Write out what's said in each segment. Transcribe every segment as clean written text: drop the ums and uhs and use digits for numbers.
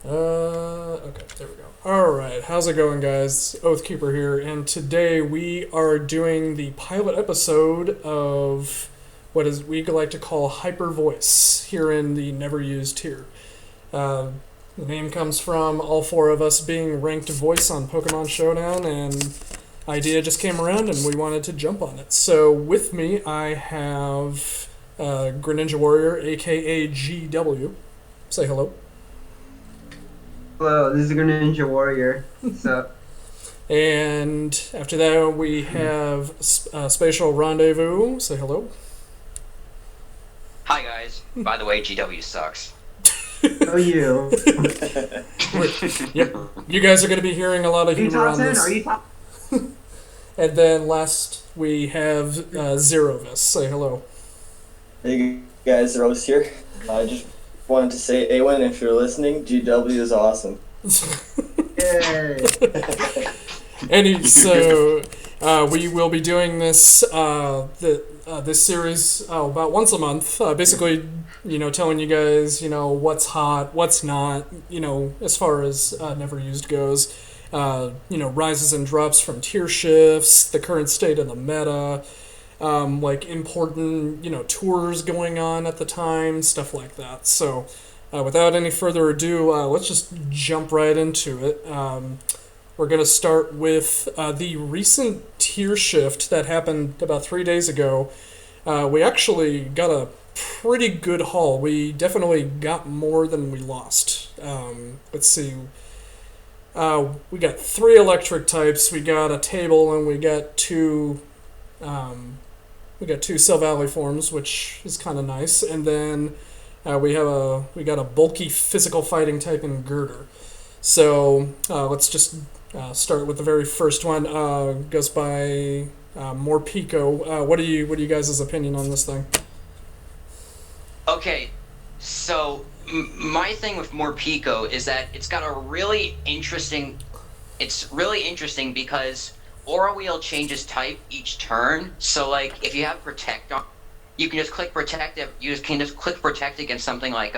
Okay, there we go. Alright, how's it going, guys? Oathkeeper here, and today we are doing the pilot episode of what is we like to call Hyper Voice here in the Never Used tier. Uh, the name comes from all four of us being ranked voice on Pokemon Showdown, and idea just came around and we wanted to jump on it. So with me, I have Greninja Warrior, aka GW. Say hello. Hello, this is Ninja Warrior. What's up? And after that, we have Spacial Rendezvous. Say hello. Hi guys. By the way, GW sucks. Oh, you. Yep. You guys are going to be hearing a lot of Are you humor top on 10? this. Are you top? And then last, we have Xerovis. Say hello. Hey guys, Rose here. I just wanted to say, Awen, if you're listening, GW is awesome. Yay. So we will be doing this this series about once a month. Basically, telling you guys, what's hot, what's not, as far as Never Used goes. Rises and drops from tier shifts, the current state of the meta, like important, tours going on at the time, stuff like that. So, without any further ado, let's just jump right into it. We're going to start with the recent tier shift that happened about 3 days ago. We actually got a pretty good haul. We definitely got more than we lost. Let's see. We got 3 electric types. We got a table, and we got two. We got 2 Cell Valley forms, which is kind of nice, and then we got a bulky physical fighting type in Girder. So let's just start with the very first one. Goes by Morpeko. What do you guys' opinion on this thing? Okay, so my thing with Morpeko is that it's got a really interesting. It's really interesting because Aura Wheel changes type each turn. So like if you have Protect on, you can just click Protect. Can just click Protect against something like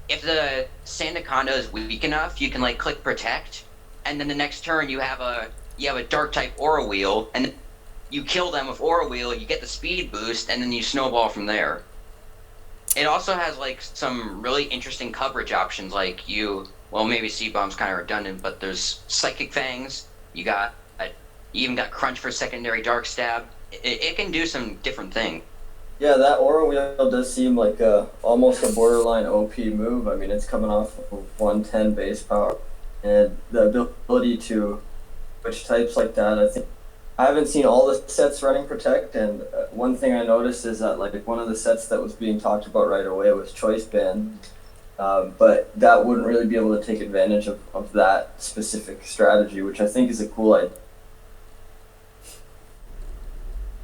if the Sandaconda is weak enough, you can like click Protect, and then the next turn you have a Dark type Aura Wheel, and you kill them with Aura Wheel. You get the speed boost, and then you snowball from there. It also has like some really interesting coverage options, like maybe Seed Bomb's kind of redundant, but there's Psychic Fangs. You even got Crunch for secondary Dark Stab. It can do some different things. Yeah, that Aura Wheel does seem like almost a borderline OP move. I mean, it's coming off of 110 base power, and the ability to switch types like that, I think. I haven't seen all the sets running Protect, and one thing I noticed is that like one of the sets that was being talked about right away was Choice Band, but that wouldn't really be able to take advantage of that specific strategy, which I think is a cool idea.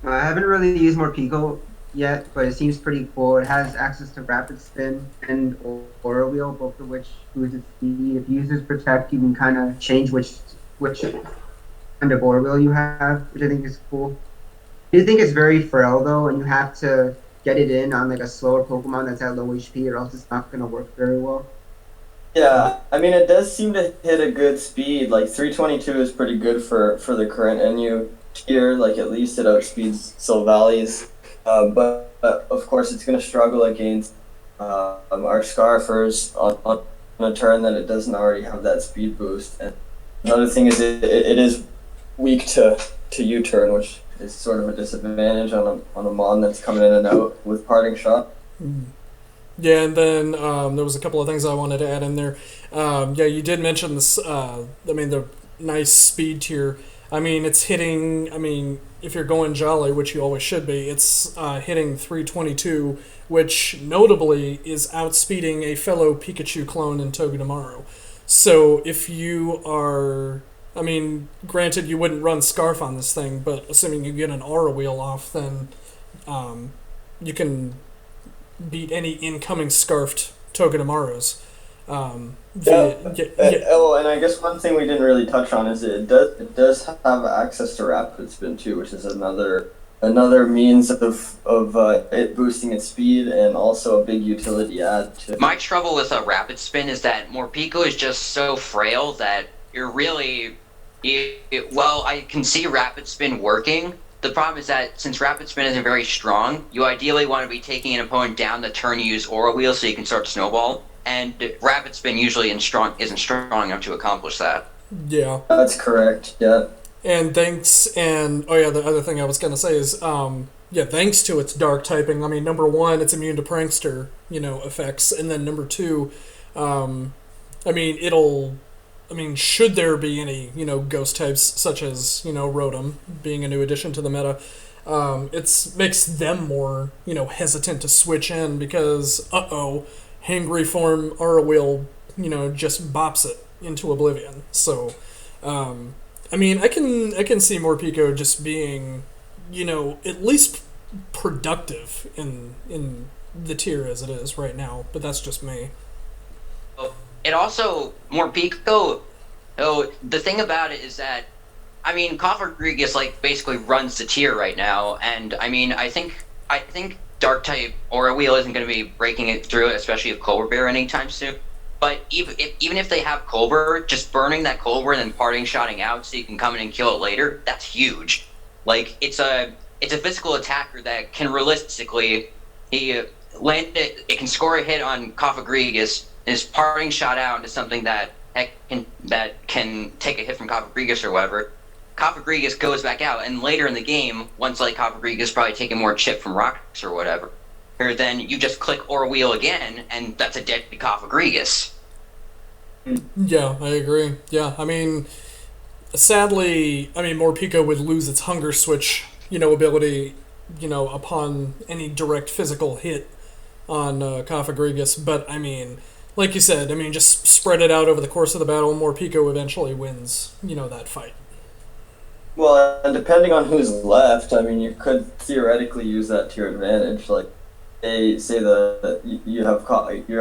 I haven't really used Morpeko yet, but it seems pretty cool. It has access to Rapid Spin and Aura Wheel, both of which boost its speed. If you use this Protect, you can kind of change which kind of Aura Wheel you have, which I think is cool. I do think it's very frail though, and you have to get it in on like a slower Pokemon that's at low HP, or else it's not going to work very well. Yeah, I mean, it does seem to hit a good speed. Like 322 is pretty good for the current NU tier. Like at least it outspeeds Sylvalley's. But of course, it's going to struggle against our Scarfers on a turn that it doesn't already have that speed boost. And another thing is it is weak to U-turn, which is sort of a disadvantage on a Mon that's coming in and out with Parting Shot. Yeah, and then there was a couple of things I wanted to add in there. Yeah, you did mention this. The nice speed tier. I mean, it's hitting. I mean, if you're going jolly, which you always should be, it's hitting 322, which notably is outspeeding a fellow Pikachu clone in Togedemaru. So if you are, I mean, granted you wouldn't run Scarf on this thing, but assuming you get an Aura Wheel off, then you can beat any incoming Scarfed Togedemarus. Oh, and I guess one thing we didn't really touch on is it does have access to Rapid Spin too, which is another another means of it boosting its speed, and also a big utility add to. My trouble with a rapid spin is that Morpeko is just so frail that you're really, well, I can see rapid spin working. The problem is that since rapid spin isn't very strong, you ideally want to be taking an opponent down the turn you use aura wheel so you can start to snowball. And rapid spin usually isn't strong enough to accomplish that. Yeah. That's correct. Yeah. And the other thing I was gonna say is, thanks to its dark typing. I mean, number one, it's immune to prankster, effects, and then number two, should there be any, ghost types such as, Rotom being a new addition to the meta, it makes them more, hesitant to switch in because, Hangry form Aura Wheel, just bops it into oblivion. So, I can see Morpeko just being, at least productive in the tier as it is right now, but that's just me. It also, Morpeko, the thing about it is that, Cofagrigus, basically runs the tier right now, and, I think Dark-type Aura Wheel isn't going to be breaking it through, especially if Colbur Bear anytime soon. But even if they have Colbur, just burning that Colbur and then parting shotting out so you can come in and kill it later, that's huge. It's a physical attacker that can realistically, it can score a hit on Cofagrigus, is parting shot out into something that can take a hit from Cofagrigus or whatever. Cofagrigus goes back out, and later in the game, once Cofagrigus probably taking more chip from rocks or whatever, or then you just click Aura Wheel again, and that's a dead Cofagrigus. Yeah, I agree. Yeah, sadly, Morpeko would lose its Hunger Switch, ability, upon any direct physical hit on Cofagrigus, but like you said, just spread it out over the course of the battle, and Morpeko eventually wins, that fight. Well, and depending on who's left, you could theoretically use that to your advantage. You're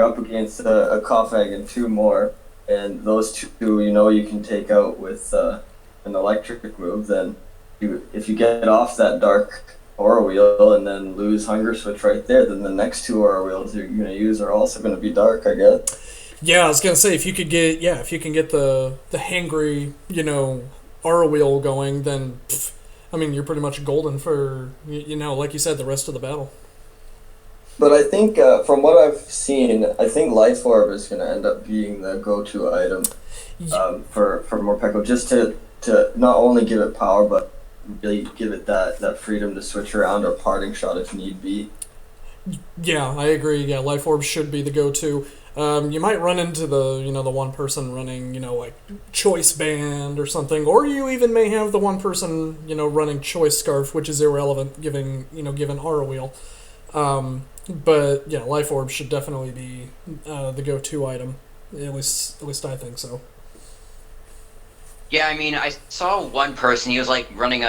up against a Cofag and two more, and those two, you can take out with an electric move. Then, if you get off that dark Aura Wheel and then lose Hunger Switch right there, then the next two Aura Wheels you're going to use are also going to be dark, I guess. Yeah, I was gonna say if you can get the hangry, Aura Wheel going, then you're pretty much golden for like you said, the rest of the battle. But I think from what I've seen, I think Life Orb is going to end up being the go-to item for Morpeko, just to not only give it power, but really give it that freedom to switch around or parting shot if need be. Yeah, I agree. Yeah, Life Orb should be the go-to. You might run into the the one person running Choice Band or something, or you even may have the one person running Choice Scarf, which is irrelevant given Aura Wheel. But yeah, Life Orb should definitely be the go-to item. At least I think so. Yeah, I saw one person. He was running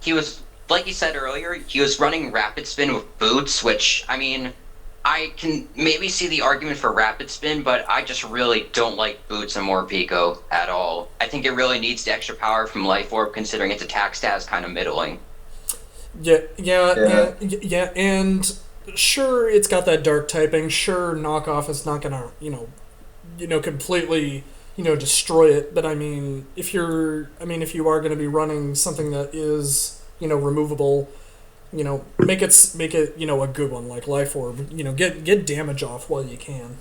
he was like you said earlier. He was running Rapid Spin with boots, which I can maybe see the argument for Rapid Spin, but I just really don't like boots and Morpeko at all. I think it really needs the extra power from Life Orb, considering its attack stat is kind of middling. Yeah, and sure, it's got that dark typing. Sure, knockoff is not gonna, completely, destroy it. But if you are gonna be running something that is, removable, make it, a good one like Life Orb. Get damage off while you can.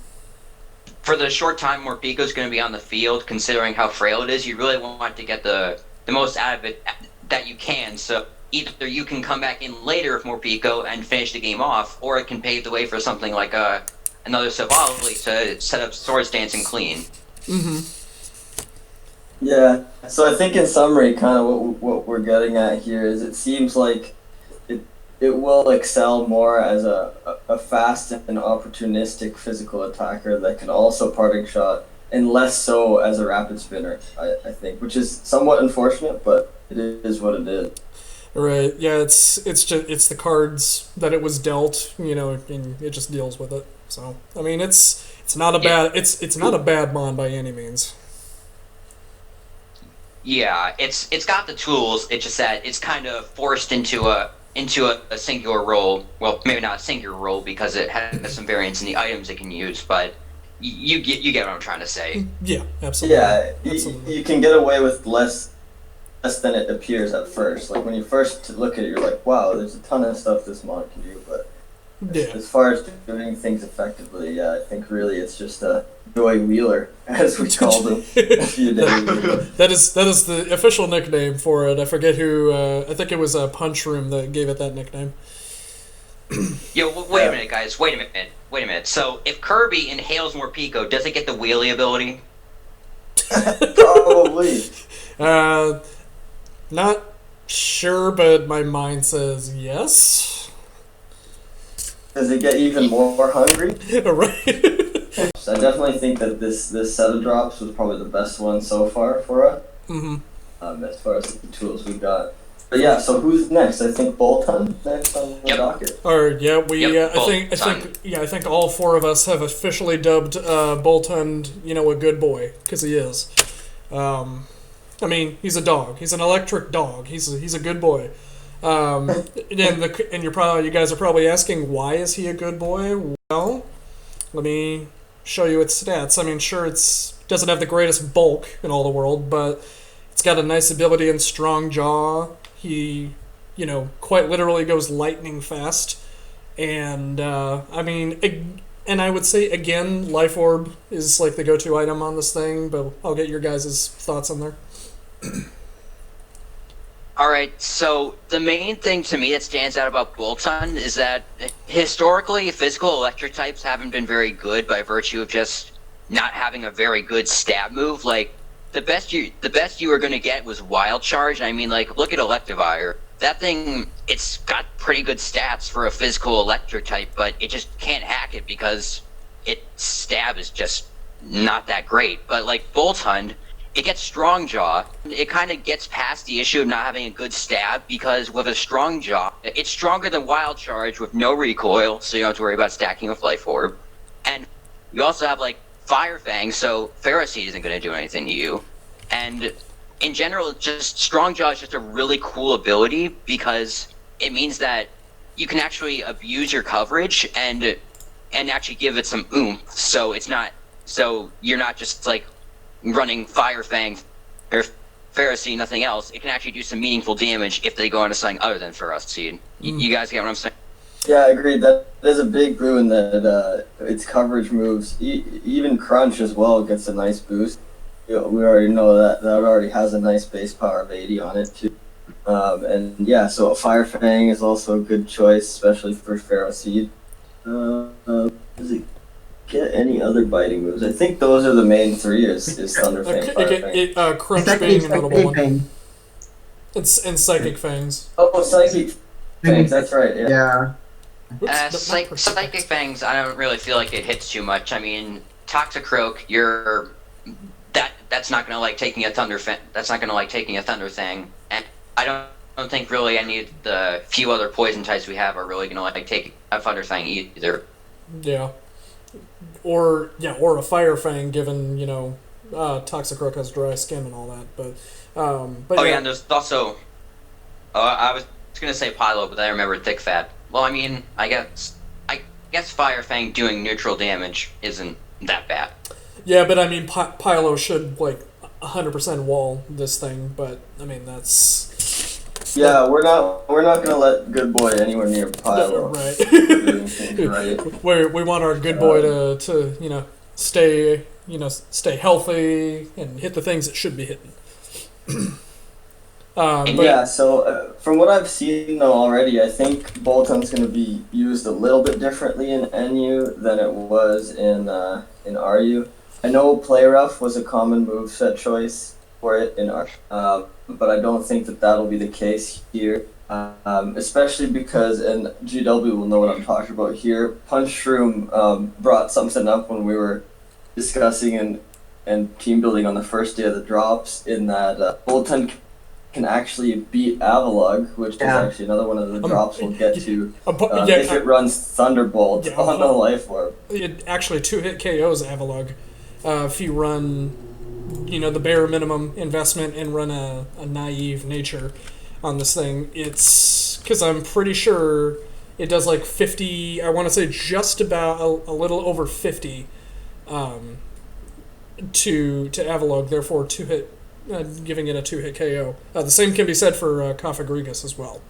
For the short time Morpeko's going to be on the field, considering how frail it is, you really want to get the most out of it that you can. So either you can come back in later with Morpeko and finish the game off, or it can pave the way for something like another Savali to set up Swords Dancing clean. Mm-hmm. Yeah, so I think in summary, kind of what we're getting at here is it seems like it will excel more as a fast and opportunistic physical attacker that can also parting shot, and less so as a rapid spinner, I think, which is somewhat unfortunate, but it is what it is. Right. Yeah. It's the cards that it was dealt. And it just deals with it. So it's not a bad it's not a bad mon by any means. Yeah, it's got the tools. It's just that it's kind of forced into into a singular role. Well, maybe not a singular role because it has some variance in the items it can use, but you get what I'm trying to say. Yeah, absolutely. Yeah, Absolutely. you can get away with less than it appears at first. Like when you first look at it, you're like, wow, there's a ton of stuff this mod can do. But Yeah. as far as doing things effectively, yeah, I think really it's just a Joy Wheeler, as we called him a few days ago. That is the official nickname for it. I forget who. I think it was Punch Room that gave it that nickname. Yo, wait a minute, guys. Wait a minute. So if Kirby inhales more Pico, does it get the wheelie ability? Probably. Not sure, but my mind says yes. Does it get even more hungry? Right. I definitely think that this set of drops was probably the best one so far for us. As far as the tools we got. But yeah, so who's next? I think Bolton next on the docket. Or yeah, we. Yep, I think all four of us have officially dubbed Bolton, a good boy, because he is. I mean, he's a dog. He's an electric dog. He's a good boy. And you guys are probably asking, why is he a good boy? Well, let me show you its stats. I mean, sure, doesn't have the greatest bulk in all the world, but it's got a nice ability and strong jaw. He, quite literally goes lightning fast. And, and I would say, again, Life Orb is like the go-to item on this thing, but I'll get your guys' thoughts on there. Alright, so the main thing to me that stands out about Bolton is that historically physical electric types haven't been very good by virtue of just not having a very good stab move. Like, the best you were going to get was Wild Charge. I mean, like, look at Electivire. That thing, it's got pretty good stats for a physical electric type, but it just can't hack it because its stab is just not that great. But like Bolton, it gets Strong Jaw. It kind of gets past the issue of not having a good stab because with a Strong Jaw, it's stronger than Wild Charge with no recoil, so you don't have to worry about stacking with Life Orb. And you also have like Fire Fang, so Pharisee isn't going to do anything to you. And in general, just Strong Jaw is just a really cool ability because it means that you can actually abuse your coverage and actually give it some oomph. So you're not just like running Fire Fang or Pharisee, nothing else. It can actually do some meaningful damage if they go into something other than Pharisee. You guys get what I'm saying? Yeah, I agree. That is a big boon that its coverage moves. Even Crunch as well gets a nice boost. We already know that already has a nice base power of 80 on it too. And yeah, so Fire Fang is also a good choice, especially for Pharisee. Does it get any other biting moves? I think those are the main three. Is Thunder Fang, Fire Fang. Crunch being a notable one. And Psychic Fangs. Oh, Psychic Fangs. That's right. Yeah. Psychic Fangs, I don't really feel like it hits too much. I mean, Toxicroak, that's not gonna like taking a Thunder Thing, and I don't think really any of the few other poison types we have are really gonna like take a Thunder Thing either. Yeah. Or a Fire Fang, given Toxicroak has dry skin and all that, but yeah, and there's also I was gonna say Pylo, but then I remembered Thick Fat. Well, I mean, I guess Fire Fang doing neutral damage isn't that bad. Yeah, but I mean, Pylo should like 100% wall this thing, but I mean that's. Yeah, we're not gonna let good boy anywhere near Pylo. Right. We want our good boy to stay healthy and hit the things it should be hitting. So from what I've seen though already, I think Bolton's going to be used a little bit differently in NU than it was in RU. I know Play Rough was a common moveset choice for it in RU, but I don't think that'll be the case here, especially because, and GW will know what I'm talking about here, Punch Shroom brought something up when we were discussing and team building on the first day of the drops, in that Bolton can actually beat Avalugg, which is actually another one of the drops we'll get to, if it runs Thunderbolt on the Life Orb. It actually 2-hit KOs Avalugg if you run, the bare minimum investment and run a naive nature on this thing. It's because I'm pretty sure it does like 50. I want to say just about a little over 50 to Avalog, therefore two hit, giving it a 2-hit KO. The same can be said for Cophagrigus as well.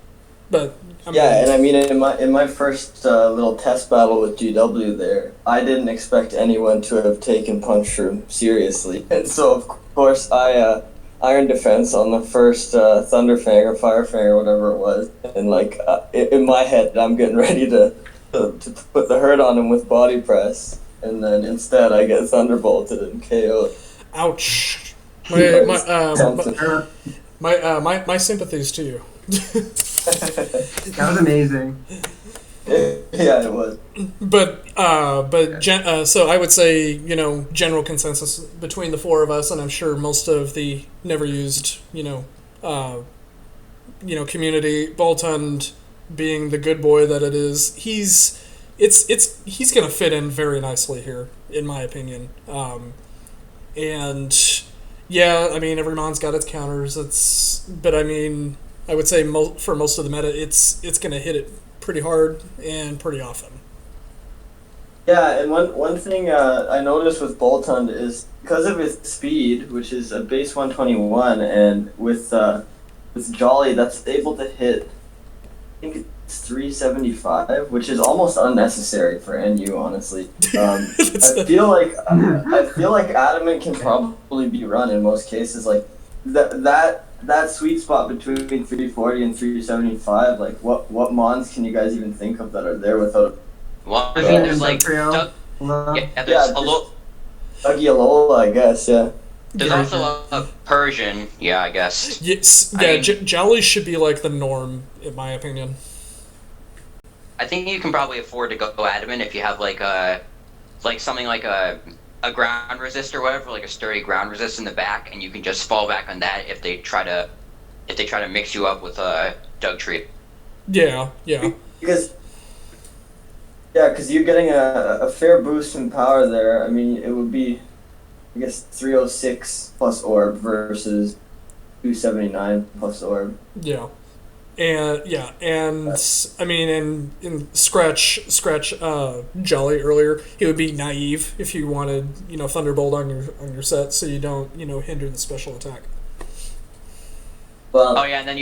But and I mean in my first little test battle with GW there, I didn't expect anyone to have taken Punch Shroom seriously, and so of course I Iron Defense on the first Thunderfang or Firefang or whatever it was, and like in my head I'm getting ready to put the hurt on him with Body Press, and then instead I get Thunderbolted and KO'd. Ouch. My sympathies to you. That was amazing. Yeah, it was. But so I would say, general consensus between the four of us, and I'm sure most of the never used, community, Boltund being the good boy that it is, he's gonna fit in very nicely here, in my opinion. And yeah, I mean, every mon's got its counters. But I mean, I would say for most of the meta, it's gonna hit it pretty hard and pretty often. Yeah, and one thing I noticed with Boltund is because of his speed, which is a base 121, and with Jolly, that's able to hit, I think it's 375, which is almost unnecessary for NU, honestly. I feel like Adamant can probably be run in most cases. Like that sweet spot between 340 and 375. Like what mons can you guys even think of that are there without? Well, I mean, there's like there's Alola, I guess. Yeah. There's also a Persian, I guess. Yes, Jolly should be like the norm, in my opinion. I think you can probably afford to go adamant if you have something like a ground resist or whatever, like a sturdy ground resist in the back, and you can just fall back on that if they try to mix you up with a Dugtree. Yeah. Because you're getting a fair boost in power there. I mean, it would be, I guess, 306 plus orb versus 279 plus orb. Yeah. And I mean, in Scratch Jolly earlier, he would be naive if you wanted, Thunderbolt on your set, so you don't, hinder the special attack. Well, and then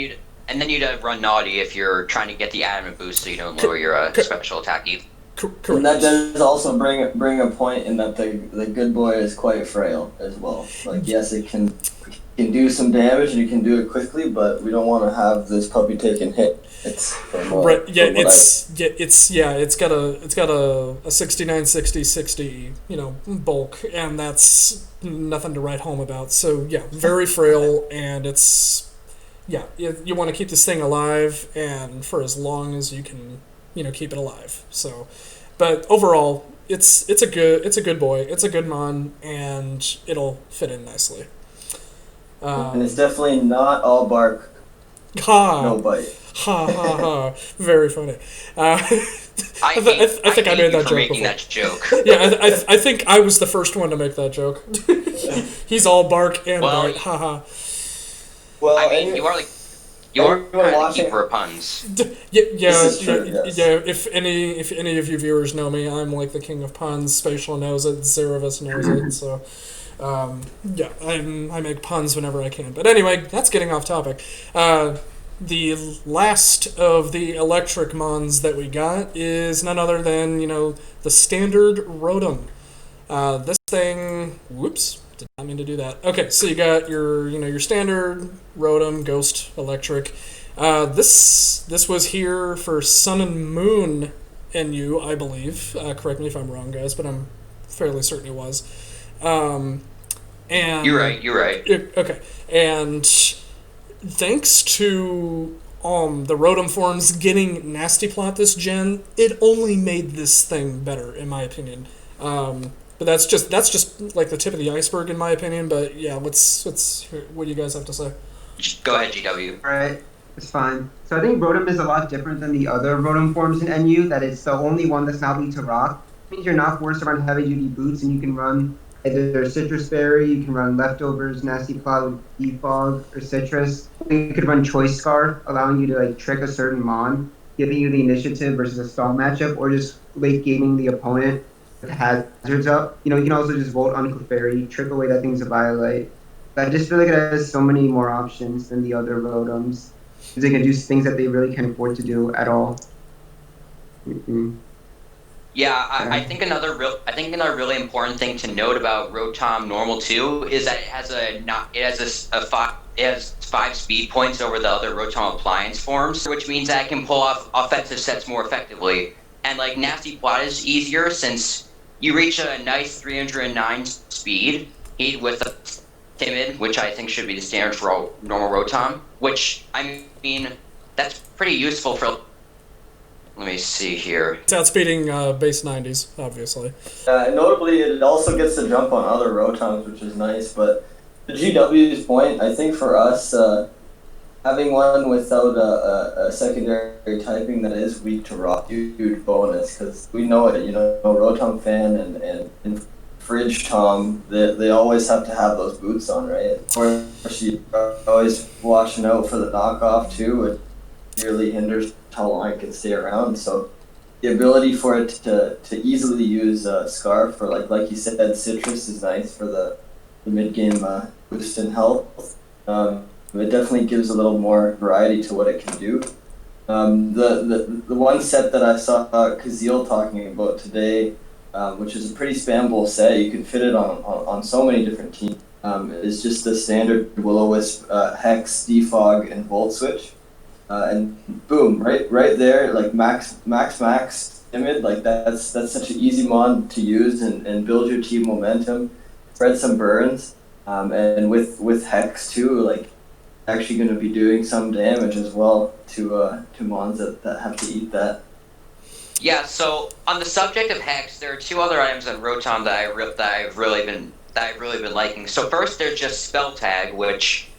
you'd run Naughty if you're trying to get the adamant boost, so you don't lower your special attack either. Correct. And that does also bring a point in that the good boy is quite frail as well. Like, yes, it can do some damage and you can do it quickly, but we don't want to have this puppy taking hit. It's right. Yeah, it's got a 69, 60, 60, bulk, and that's nothing to write home about. So yeah, very frail, and you want to keep this thing alive, and for as long as you can, keep it alive. So, but overall, it's a good boy. It's a good mon, and it'll fit in nicely. And it's definitely not all bark, no bite. Ha. Very funny. I think I made that joke before. That joke. Yeah, I think I was the first one to make that joke. He's all bark and bite. Ha. Well, I mean, you are the keeper of puns. Yeah. This is true, yes. Yeah. If any of you viewers know me, I'm like the king of puns. Spacial knows it. Xerovis knows it. So. I make puns whenever I can. But anyway, that's getting off topic. The last of the electric mons that we got is none other than, the standard Rotom. This thing, whoops, did not mean to do that. Okay, so you got your standard Rotom, Ghost, Electric. This was here for Sun and Moon NU, I believe. Correct me if I'm wrong, guys, but I'm fairly certain it was. And you're right. Okay, and thanks to the Rotom forms getting Nasty Plot this gen, it only made this thing better, in my opinion. But that's just like the tip of the iceberg, in my opinion. But yeah, let's what do you guys have to say? Go ahead, GW. Alright, it's fine. So I think Rotom is a lot different than the other Rotom forms in NU, that it's the only one that's not weak to rock. It means you're not forced to run heavy duty boots, and you can run either citrus berry, you can run leftovers, nasty plot with defog or citrus. You could run choice scarf, allowing you to like trick a certain mon, giving you the initiative versus a stall matchup, or just late gaming the opponent with hazards up. You can also just volt on Clefairy, trick away that thing's a violate. I just feel like it has so many more options than the other rotoms. They can do things that they really can't afford to do at all. Mm-hmm. Yeah, I think another really important thing to note about Rotom Normal 2 is that it has 5 speed points over the other Rotom appliance forms, which means that it can pull off offensive sets more effectively. And like Nasty Plot is easier since you reach a nice 309 speed with a Timid, which I think should be the standard for normal Rotom, which I mean that's pretty useful for. Let me see here. It's outspeeding base 90s, obviously. Notably, it also gets to jump on other Rotoms, which is nice. But to GW's point, I think for us, having one without a secondary typing that is weak to rock, huge bonus, because we know it. Rotom fan and Fridge Tom, they always have to have those boots on, right? Of course, you're always watching out for the knockoff too. It really hinders how long it can stay around. So the ability for it to easily use Scarf, or like you said, Citrus is nice for the mid game boost in health. It definitely gives a little more variety to what it can do. The one set that I saw Kazeel talking about today, which is a pretty spammable set, you can fit it on so many different teams. It's just the standard Will-O-Wisp, Hex, Defog, and Volt Switch. And boom, right there, like max Timid, like that's such an easy mon to use and build your team momentum, spread some burns, and with Hex too, like actually going to be doing some damage as well to mons that have to eat that. Yeah, so on the subject of Hex, there are 2 other items on Rotom that I've really been liking. So first, there's just Spell Tag, which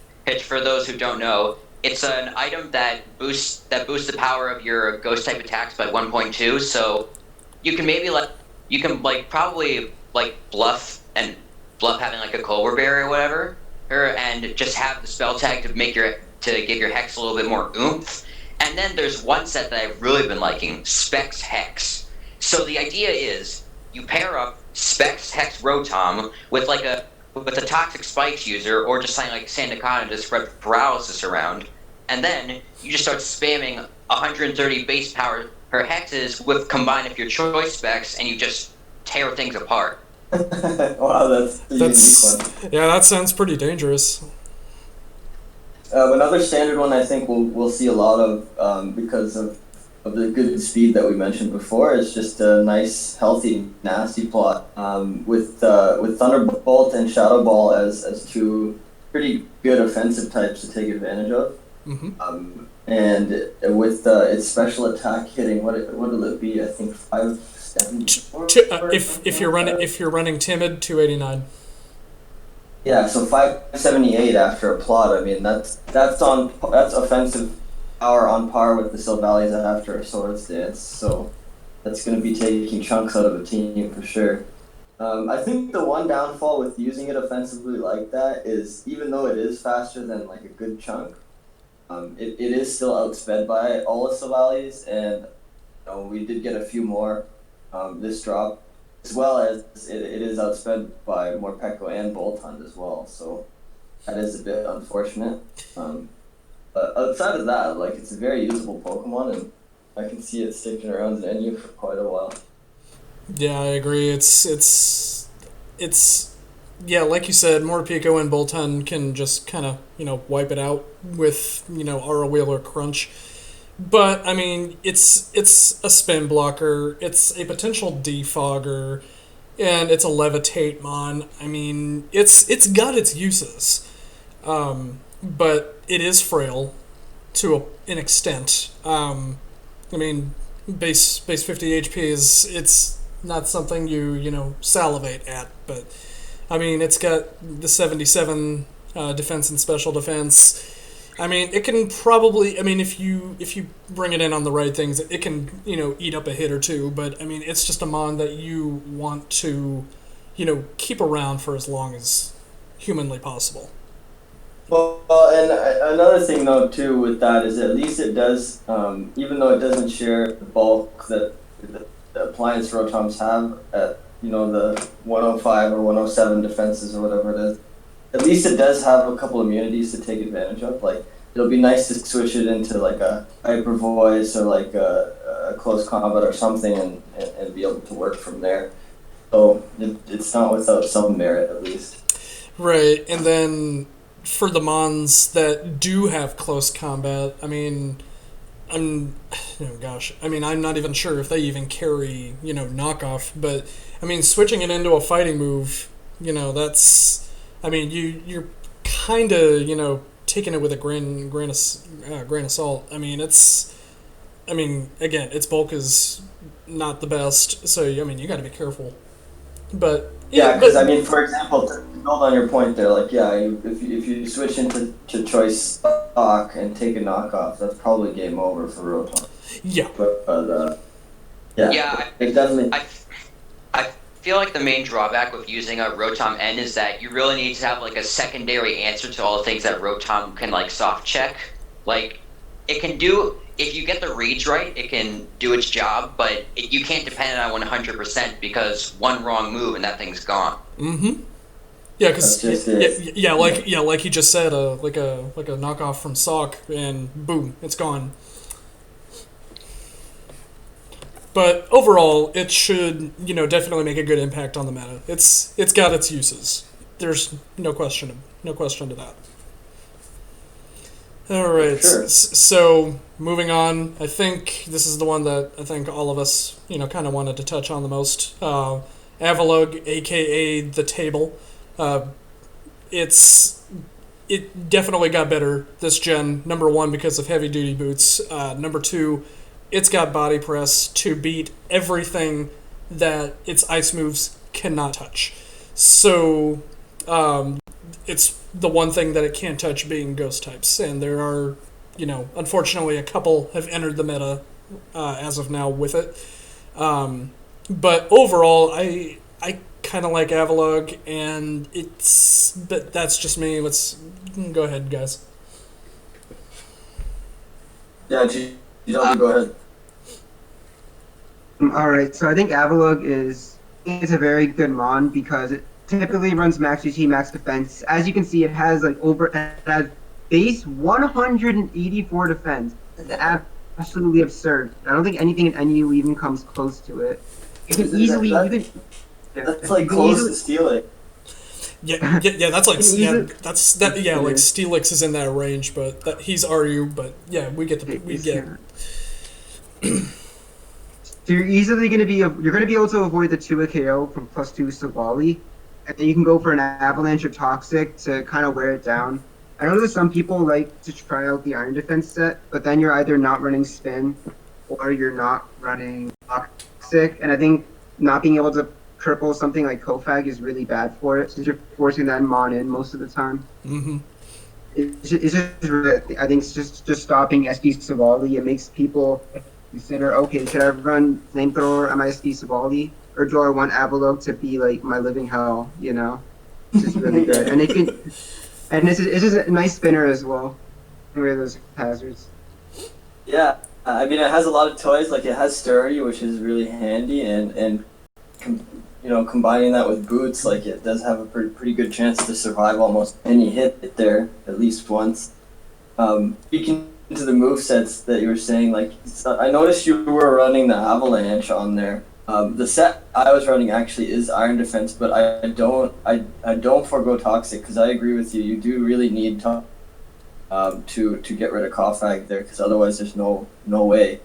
for those who don't know, it's an item that boosts the power of your ghost type attacks by 1.2. So you can probably bluff having like a Cobra Berry or whatever, and just have the Spell Tag to give your Hex a little bit more oomph. And then there's one set that I've really been liking, Specs Hex. So the idea is you pair up Specs Hex Rotom with a Toxic Spikes user, or just something like Sandaconda to spread paralysis around, and then you just start spamming 130 base power per hexes with combine of your choice specs, and you just tear things apart. Wow, that's a unique one. Yeah, that sounds pretty dangerous. Another standard one I think we'll see a lot of because of the good speed that we mentioned before is just a nice, healthy, nasty plot with Thunderbolt and Shadow Ball as 2 pretty good offensive types to take advantage of. Mm-hmm. And with its special attack hitting, what'll it be? I think 574. If you're running Timid, 289. Yeah, so 578 after a plot. I mean that's offensive power on par with the Sylvalias after a Swords Dance. So that's going to be taking chunks out of a team for sure. I think the one downfall with using it offensively like that is, even though it is faster than like a good chunk, it is still outsped by all the Sylvalias, and we did get a few more this drop. As well as it is outsped by Morpeko and Boltund as well, so that is a bit unfortunate. But outside of that, like, it's a very usable Pokemon, and I can see it sticking around in NU for quite a while. Yeah, I agree. It's yeah, like you said, Morpeko and Boltund can just kind of wipe it out with Aura Wheel or Crunch. But, I mean, it's a spin blocker, it's a potential defogger, and it's a levitate mon. I mean, it's got its uses. But it is frail to an extent. I mean, base 50 HP it's not something you salivate at, but, I mean, it's got the 77 defense and special defense. I mean, it can probably. I mean, if you bring it in on the right things, it can eat up a hit or two. But I mean, it's just a mon that you want to keep around for as long as humanly possible. Well, and another thing though too with that is at least it does, even though it doesn't share the bulk that the appliance rotoms have at the 105 or 107 defenses or whatever it is. At least it does have a couple immunities to take advantage of. Like it'll be nice to switch it into like a hyper voice or like a close combat or something, and be able to work from there. So it's not without some merit at least. Right, and then for the Mons that do have close combat, I mean, I'm not even sure if they even carry, knockoff, but, I mean, switching it into a fighting move, that's, I mean, you're kind of, taking it with a grain of salt. I mean, again, its bulk is not the best, so, I mean, you gotta be careful. But yeah, because I mean, for example, to build on your point there, like if you switch into choice stock and take a knockoff, that's probably game over for Rotom. Yeah. But it definitely. I feel like the main drawback with using a Rotom N is that you really need to have like a secondary answer to all the things that Rotom can like soft check. Like it can do. If you get the reads right, it can do its job, but you can't depend on it 100% because one wrong move and that thing's gone. Mm-hmm. Yeah, because like you just said, like a knockoff from Sock, and boom, it's gone. But overall, it should definitely make a good impact on the meta. It's got its uses. There's no question to that. All right, sure. So moving on, I think this is the one that I think all of us, kind of wanted to touch on the most. Avalugg, aka the table. It definitely got better this gen. Number one, because of heavy duty boots. Number two, it's got body press to beat everything that its ice moves cannot touch. So, it's the one thing that it can't touch being ghost types, and there are, unfortunately a couple have entered the meta as of now with it. But overall, I kind of like Avalugg, and but that's just me. Let's go ahead, guys. Yeah, go ahead. All right, so I think Avalugg is a very good mon because it typically runs max GT, max defense. As you can see, it has base 184 defense. It's absolutely absurd. I don't think anything in NU even comes close to it. It can easily that's like close to stealing. Yeah, that's like like Steelix is in that range, but he's RU. But yeah, we get. So you're gonna be able to avoid the 2 KO from +2 Savali, and then you can go for an Avalanche or Toxic to kind of wear it down. I know that some people like to try out the Iron Defense set, but then you're either not running Spin or you're not running Toxic, and I think not being able to cripple something like Kofag is really bad for it, since you're forcing that mon in most of the time. Mm-hmm. It's just I think it's just stopping SP Savali. It makes people consider, okay, should I run Flamethrower on my SP Savali, or do I want Avalugg to be like my living hell? It's just really good, and it's just a nice spinner as well. Where those hazards. Yeah, I mean it has a lot of toys. Like it has sturdy, which is really handy, and combining that with boots, like it does have a pretty good chance to survive almost any hit there at least once. Speaking to the movesets that you were saying, like I noticed you were running the Avalanche on there. The set I was running actually is Iron Defense, but I don't forego Toxic because I agree with you. You do really need to get rid of Kofag there because otherwise there's no way.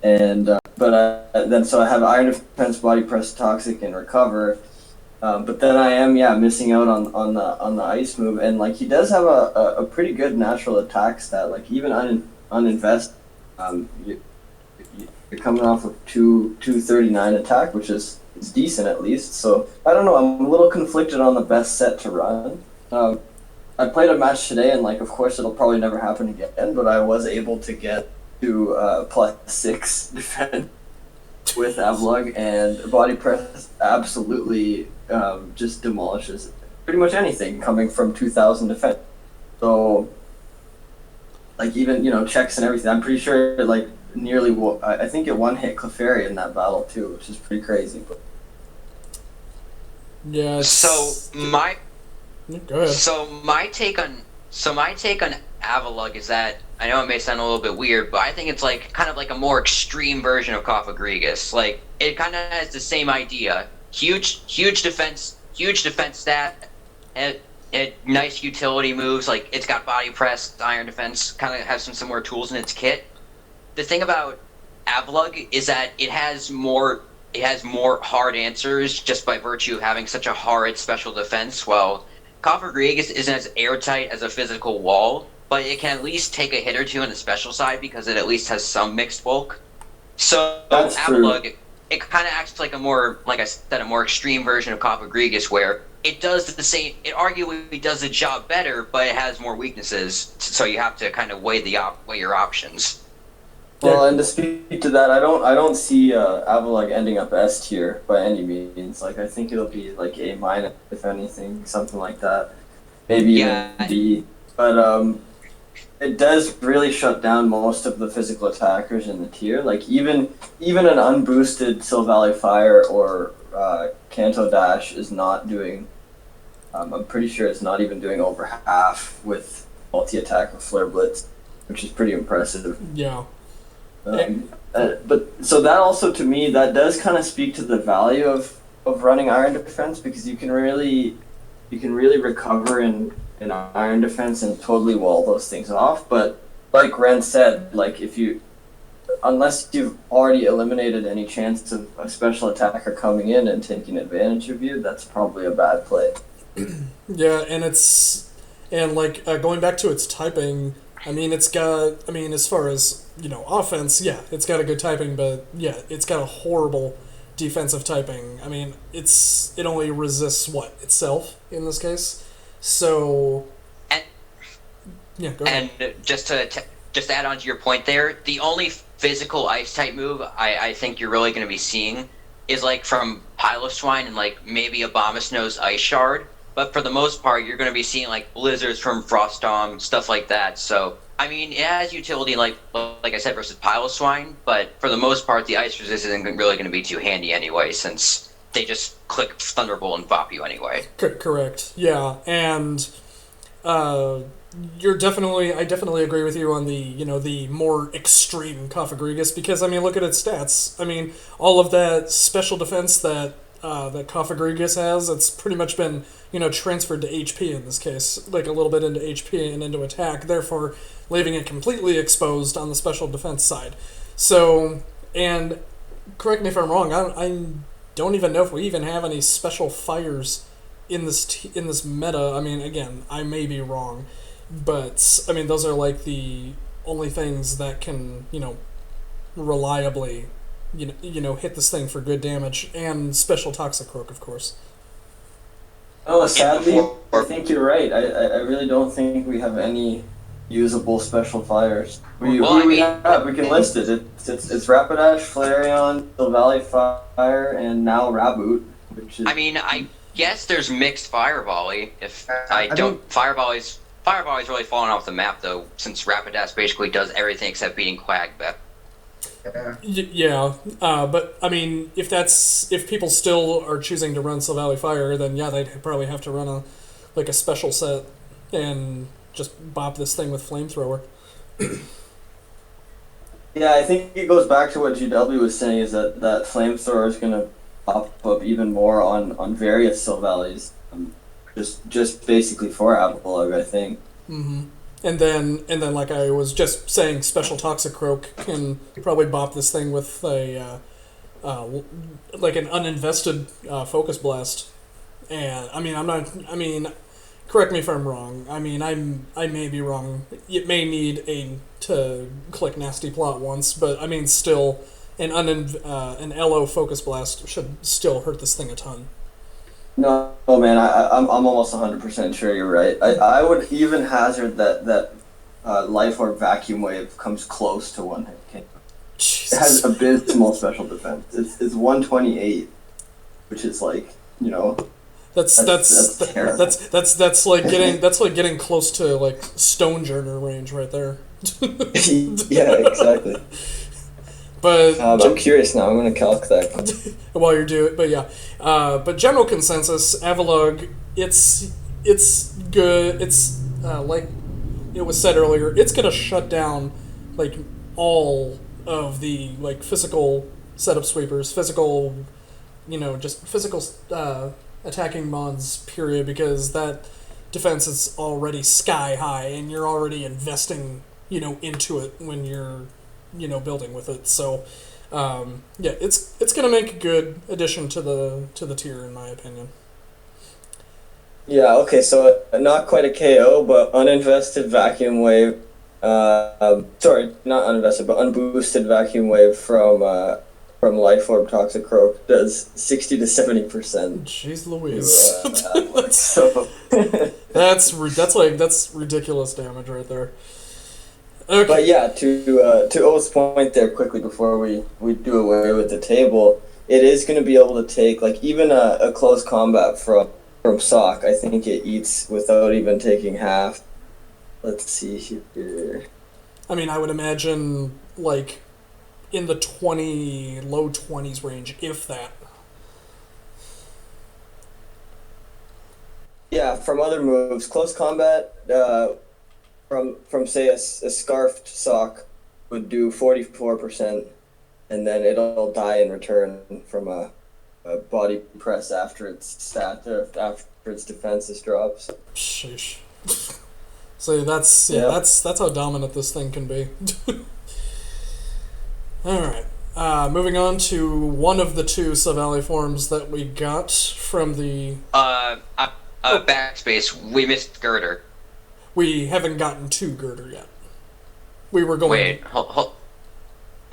And then so I have Iron Defense, Body Press, Toxic, and Recover. But then I am missing out on the ice move, and like he does have a pretty good natural attack stat. Like even uninvest, you're coming off of 239 attack, which is decent at least. So I don't know. I'm a little conflicted on the best set to run. I played a match today, and like of course it'll probably never happen again. But I was able to get to +6 defense with Avalugg, and Body Press absolutely just demolishes pretty much anything coming from 2,000 defense. So, like, even, checks and everything, I'm pretty sure, like, I think it one-hit Clefairy in that battle, too, which is pretty crazy. But Yeah. So my Go ahead. So my take on Avalug is that, I know it may sound a little bit weird, but I think it's like kind of like a more extreme version of Cofagrigus. Like, it kind of has the same idea: huge defense stat, and nice utility moves. Like, it's got body press, iron defense, kind of has some similar tools in its kit. The thing about Avalug is that it has more hard answers just by virtue of having such a horrid special defense. Well, Cofagrigus isn't as airtight as a physical wall, but it can at least take a hit or two on the special side because it at least has some mixed bulk. So That's Avalug, it kind of acts like a more, like I said, a more extreme version of Cofagrigus, where it does the same. It arguably does the job better, but it has more weaknesses. So you have to kind of weigh your options. Well, and to speak to that, I don't see Avalug ending up S tier by any means. Like, I think it'll be like A minus, if anything, something like that. Maybe even D. But it does really shut down most of the physical attackers in the tier. Like, even an unboosted Silvally Fire or Kanto Dash is not doing. I'm pretty sure it's not even doing over half with multi-attack with Flare Blitz, which is pretty impressive. Yeah. But so that also, to me, that does kind of speak to the value of running iron defense, because you can really recover in iron defense and totally wall those things off. But like Ren said, like, unless you've already eliminated any chance of a special attacker coming in and taking advantage of you, that's probably a bad play. Yeah, and going back to its typing, as far as, offense, yeah, it's got a good typing, but yeah, it's got a horrible defensive typing. It only resists itself in this case. So, and yeah, go ahead. And just to add on to your point there, the only physical ice type move I think you're really going to be seeing is like from Piloswine and like maybe Abomasnow's Ice Shard. But for the most part, you're going to be seeing like blizzards from Frostom, stuff like that. So, it has utility like I said versus Piloswine, but for the most part, the ice resist isn't really going to be too handy anyway, since they just click Thunderbolt and bop you anyway. Correct. Yeah, and I definitely agree with you on the more extreme Cofagrigus, because look at its stats. All of that special defense that Cofagrigus has, it's pretty much been transferred to HP in this case, like a little bit into HP and into attack, therefore leaving it completely exposed on the special defense side. So, and correct me if I'm wrong, I don't even know if we even have any special fires in this meta. Again, I may be wrong, but those are like the only things that can reliably hit this thing for good damage, and special Toxicroak, of course. Oh, sadly, I think you're right. I really don't think we have any usable special fires. We can list it. It's Rapidash, Flareon, Silvally Fire, and now Raboot, which is... I guess there's mixed Fire Volley. Fire Volley's really fallen off the map though, since Rapidash basically does everything except beating Quagbet. Yeah, but if people still are choosing to run Silvally Fire, then yeah, they'd probably have to run a special set and just bop this thing with Flamethrower. Yeah, I think it goes back to what GW was saying, is that Flamethrower is going to pop up even more on various Silvallies, just basically for Avalug, I think. Mm-hmm. And then, like I was just saying, special Toxicroak can probably bop this thing with an uninvested Focus Blast. And correct me if I'm wrong. I may be wrong. It may need to click Nasty Plot once, but still, an LO Focus Blast should still hurt this thing a ton. No, man, I'm almost 100% sure you're right. I would even hazard that Life Orb Vacuum Wave comes close to one hit. Jesus. It has abysmal special defense. It's 128, which is like, terrible. That's like getting close to like Stonejourner range right there. Yeah, exactly. But I'm curious now. I'm gonna calc that. while you're doing it, but yeah, but general consensus, Avalugg, it's good. It's like it was said earlier, it's gonna shut down like all of the like physical setup sweepers, physical, just physical attacking mons. Period, because that defense is already sky high, and you're already investing, into it when you're, building with it. So, yeah, it's gonna make a good addition to the tier, in my opinion. Yeah. Okay. So not quite a KO, but uninvested vacuum wave. Sorry, not uninvested, but unboosted vacuum wave from Life Orb Toxicroak does 60 to 70%. Jeez Louise. So that's ridiculous damage right there. Okay. But yeah, to O's point there quickly before we do away with the table, it is going to be able to take like even a close combat from Sock. I think it eats without even taking half. Let's see here. I mean, I would imagine like in the low 20s range, if that. Yeah, from other moves, close combat. From say a scarfed Sock would do 44%, and then it'll die in return from a body press after its after its defenses drops. Sheesh. So that's how dominant this thing can be. All right. Moving on to one of the two Sub-Alley forms that we got from the backspace. We missed Girder. We haven't gotten to Girder yet. We were going. Wait, hold.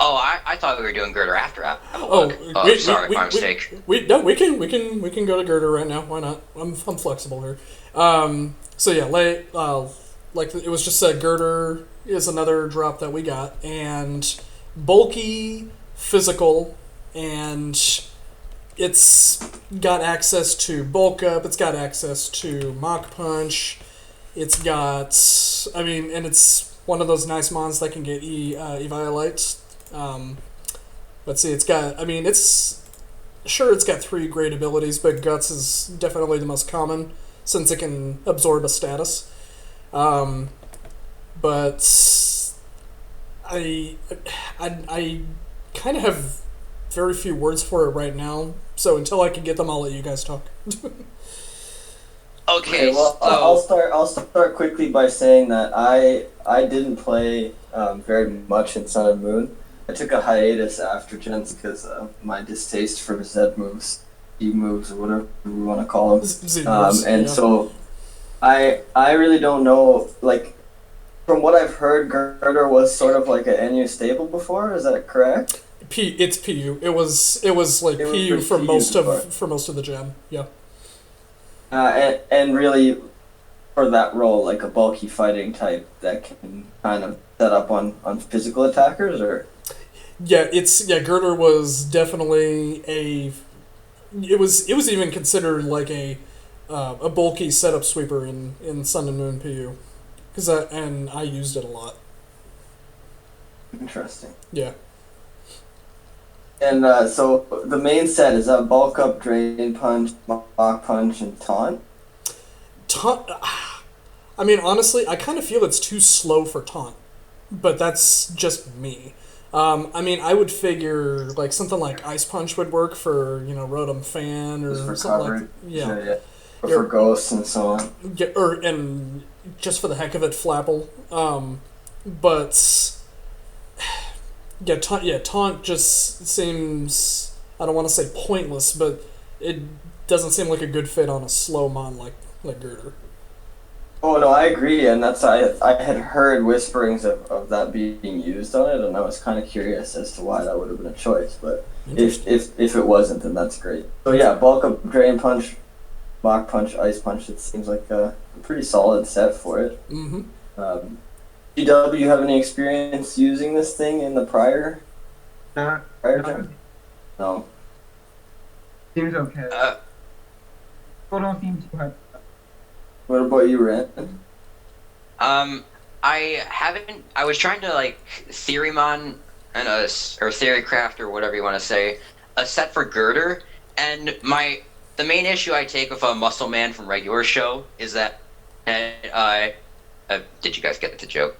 Oh, I thought we were doing Girder after Avalugg. Sorry, my mistake. We can go to Girder right now. Why not? I'm flexible here. So yeah, like it was just said, Girder is another drop that we got, and bulky, physical, and it's got access to bulk up. It's got access to Mach Punch. It's got, and it's one of those nice mons that can get Eviolite. Let's see, it's got, it's got 3 great abilities, but Guts is definitely the most common since it can absorb a status. But I kind of have very few words for it right now, so until I can get them, I'll let you guys talk. Okay, well, so I'll start quickly by saying that I didn't play very much in Sun and Moon. I took a hiatus after Gens because my distaste for Z moves, E moves, or whatever we want to call them. So I really don't know. Like, from what I've heard, Girder was sort of like an NU staple before. Is that correct? It's PU. It was like PU for most of the gen. Yeah. And really, for that role, like a bulky fighting type that can kind of set up on physical attackers, or Girder was definitely it was even considered like a bulky setup sweeper in Sun and Moon PU, and I used it a lot. Interesting. Yeah. And so the main set is bulk up, drain punch, Mach Punch, and taunt. Honestly, I kind of feel it's too slow for taunt, but that's just me. I would figure like something like Ice Punch would work for Rotom Fan or for something coverage. like yeah. Sure, or for ghosts and so on. Yeah, and just for the heck of it, Flapple. But. Taunt just seems, I don't want to say pointless, but it doesn't seem like a good fit on a slow mon like Girder. Oh no, I agree, and that's I had heard whisperings of that being used on it, and I was kind of curious as to why that would have been a choice. But if it wasn't, then that's great. So yeah, bulk up, drain punch, Mach Punch, Ice Punch. It seems like a pretty solid set for it. Mm-hmm. GW, you have any experience using this thing in the prior time? No. Seems okay. don't seem too hyped. What about you, Ren? I haven't. I was trying to like Theorymon and or Theorycraft or whatever you want to say, a set for Girder, and the main issue I take with a Muscle Man from regular show is that, did you guys get the joke?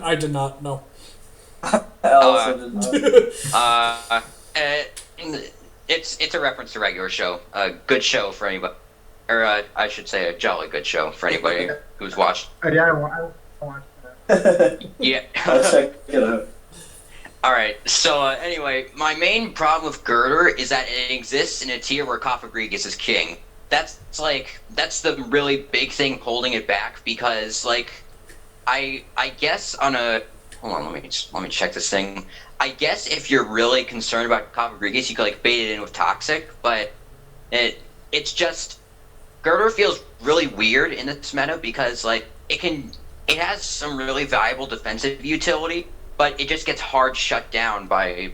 I did not know. I also did not. It's a reference to regular show. A good show for anybody, or I should say a jolly good show for anybody who's watched. Yeah, I watched that. Yeah. I'll check it out. Alright, so anyway, my main problem with Girder is that it exists in a tier where Cofagrigus is king. That's the really big thing holding it back, because like I guess on a hold on, let me check this thing. I guess if you're really concerned about Cofagrigus, you could like bait it in with Toxic, but it's just Girder feels really weird in this meta because like it has some really valuable defensive utility, but it just gets hard shut down by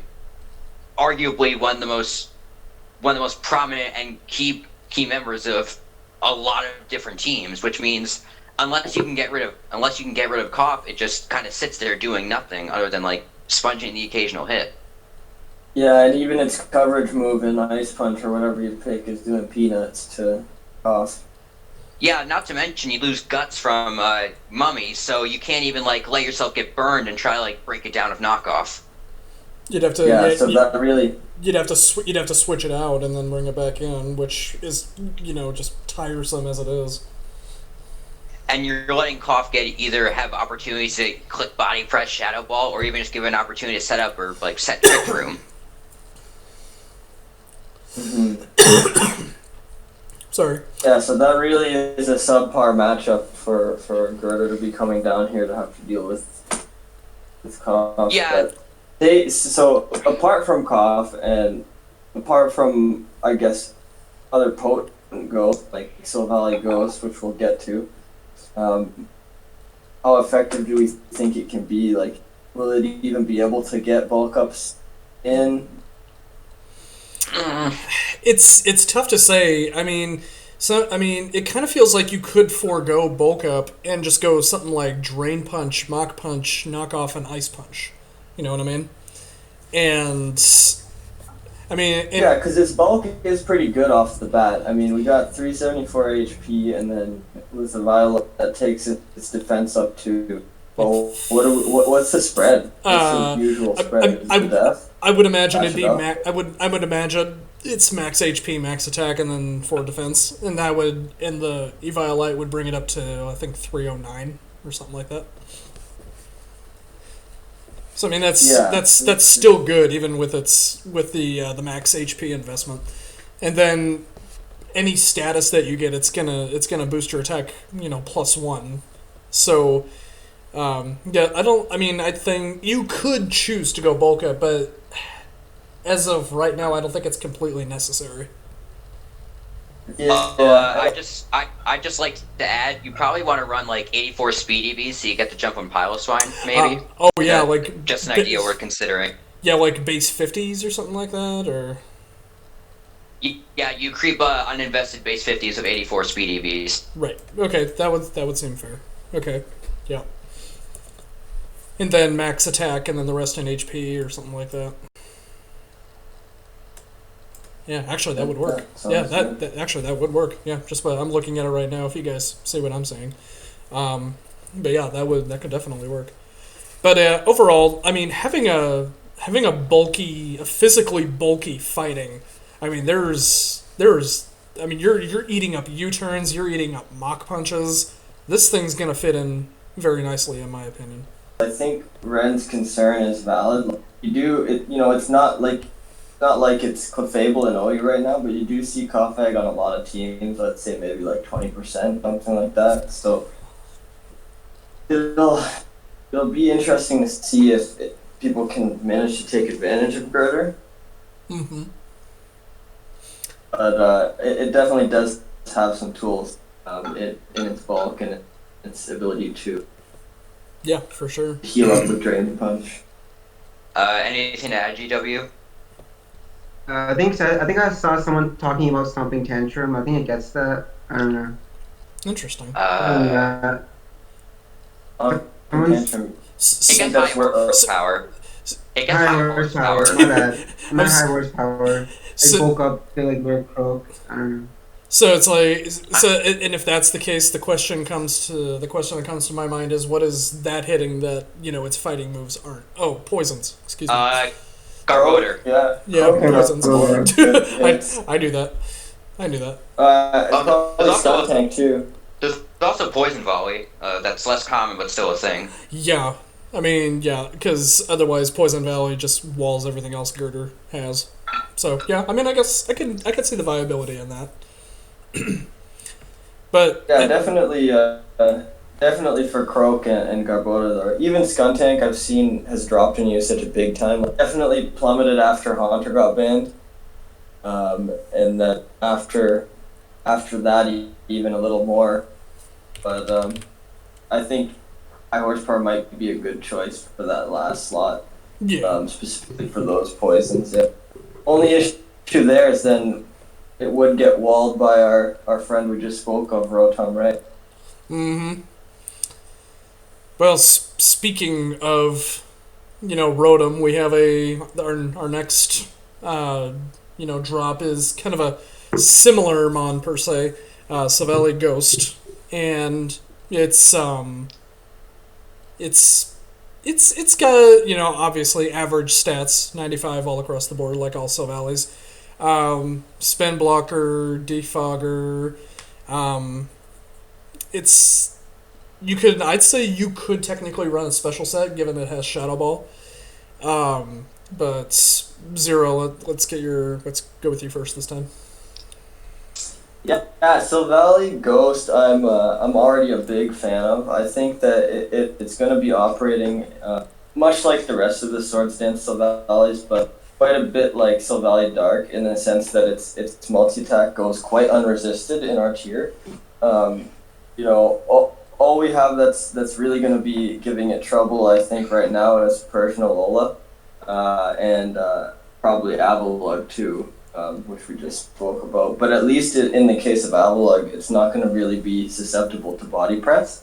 arguably one of the most prominent and key members of a lot of different teams, which means unless you can get rid of Cough, it just kind of sits there doing nothing other than like sponging the occasional hit. Yeah, and even its coverage move in Ice Punch or whatever you pick is doing peanuts to Cough. Yeah, not to mention you lose guts from Mummy, so you can't even like let yourself get burned and try to like break it down with knockoff. You'd have to. Yeah, so that really. You'd have to switch it out and then bring it back in, which is just tiresome as it is. And you're letting Cough get either have opportunities to click body press, shadow ball, or even just give it an opportunity to set up or like set trick room. Mm-hmm. Sorry. Yeah, so that really is a subpar matchup for Girder to be coming down here to have to deal with Cough. Yeah. So apart from Cough and apart from I guess other potent ghosts like Silvally Ghost, which we'll get to, how effective do we think it can be? Like, will it even be able to get bulk ups in? It's tough to say. I mean, it kind of feels like you could forego bulk up and just go something like Drain Punch, Mach Punch, Knock Off, and Ice Punch. You know what I mean? And I mean, yeah, because its bulk is pretty good off the bat. I mean, we got 374 HP, and then with the Violet that takes its defense up to. Well, what's the spread? What's the usual spread? I would imagine it'd be I would imagine it's max HP, max attack, and then 4 defense, and the Eviolite would bring it up to I think 309 or something like that. So I mean that's still good even with the max HP investment, and then any status that you get it's gonna boost your attack +1. So I think you could choose to go bulk up, but as of right now I don't think it's completely necessary. Yeah. I just like to add, you probably want to run like 84 speed EVs so you get to jump on Piloswine, maybe. Like just an idea we're considering. Yeah, like base 50s or something like that, or. Yeah, you creep uninvested base 50s of 84 speed EVs. Right. Okay, that would seem fair. Okay. Yeah. And then max attack, and then the rest in HP or something like that. Yeah, actually, that would work. Yeah, that would work. Yeah, I'm looking at it right now. If you guys see what I'm saying, but yeah, that could definitely work. But overall, I mean, having a physically bulky fighting, I mean, you're eating up U-turns, you're eating up Mach Punches. This thing's gonna fit in very nicely, in my opinion. I think Ren's concern is valid. It's not like it's Clefable and OE right now, but you do see Koffag on a lot of teams, let's say maybe like 20%, something like that. So it'll be interesting to see if people can manage to take advantage of Girder. Mm-hmm. But it definitely does have some tools in its bulk and its ability to for sure heal up with Drain Punch. Anything to add, GW? I think I saw someone talking about Stomping Tantrum. I think it gets that. I don't know. Interesting. Uh, Someone's Tantrum. S- it s- gets that's high where- horsepower. It gets high high horsepower. horsepower. My bad. Not I'm s- high horsepower. They so, bulk up. They like wear croak. I don't know. so it's like and if that's the case, the question that comes to my mind is what is that hitting that its fighting moves aren't? Oh, poisons. Excuse me. Garboder. Yeah. Yeah, okay, poisons. Garboder. I knew that. I knew that. It's probably there's also- Stun Tank too. There's also poison volley. That's less common, but still a thing. Yeah. I mean, yeah, because otherwise Poison Valley just walls everything else Girder has. So yeah, I mean, I guess I could see the viability in that. But Yeah, definitely for Croak and Garbota though. Even Skuntank I've seen has dropped in usage a big time. Definitely plummeted after Haunter got banned. And then after that even a little more. But I think high horsepower might be a good choice for that last slot. yeah, Specifically for those poisons. Yeah. Only issue there is then it would get walled by our friend we just spoke of, Rotom, right? mm-hmm. Well, speaking of, Rotom, we have our next, drop is kind of a similar mon per se, Savelli Ghost, and it's got obviously average stats, 95 all across the board like all Savellis. Spin blocker, defogger. I'd say you could technically run a special set given it has Shadow Ball. But Zero, let's go with you first this time. Yeah, so Valley Ghost, I'm already a big fan of. I think that it's going to be operating much like the rest of the Swords Dance Sylvalis, but quite a bit like Sylvali Dark in the sense that its multi-attack goes quite unresisted in our tier. All we have that's really going to be giving it trouble, I think, right now is Persian Alola, and probably Avalugg too. Which we just spoke about. But at least in the case of Avalugg, it's not going to really be susceptible to body press.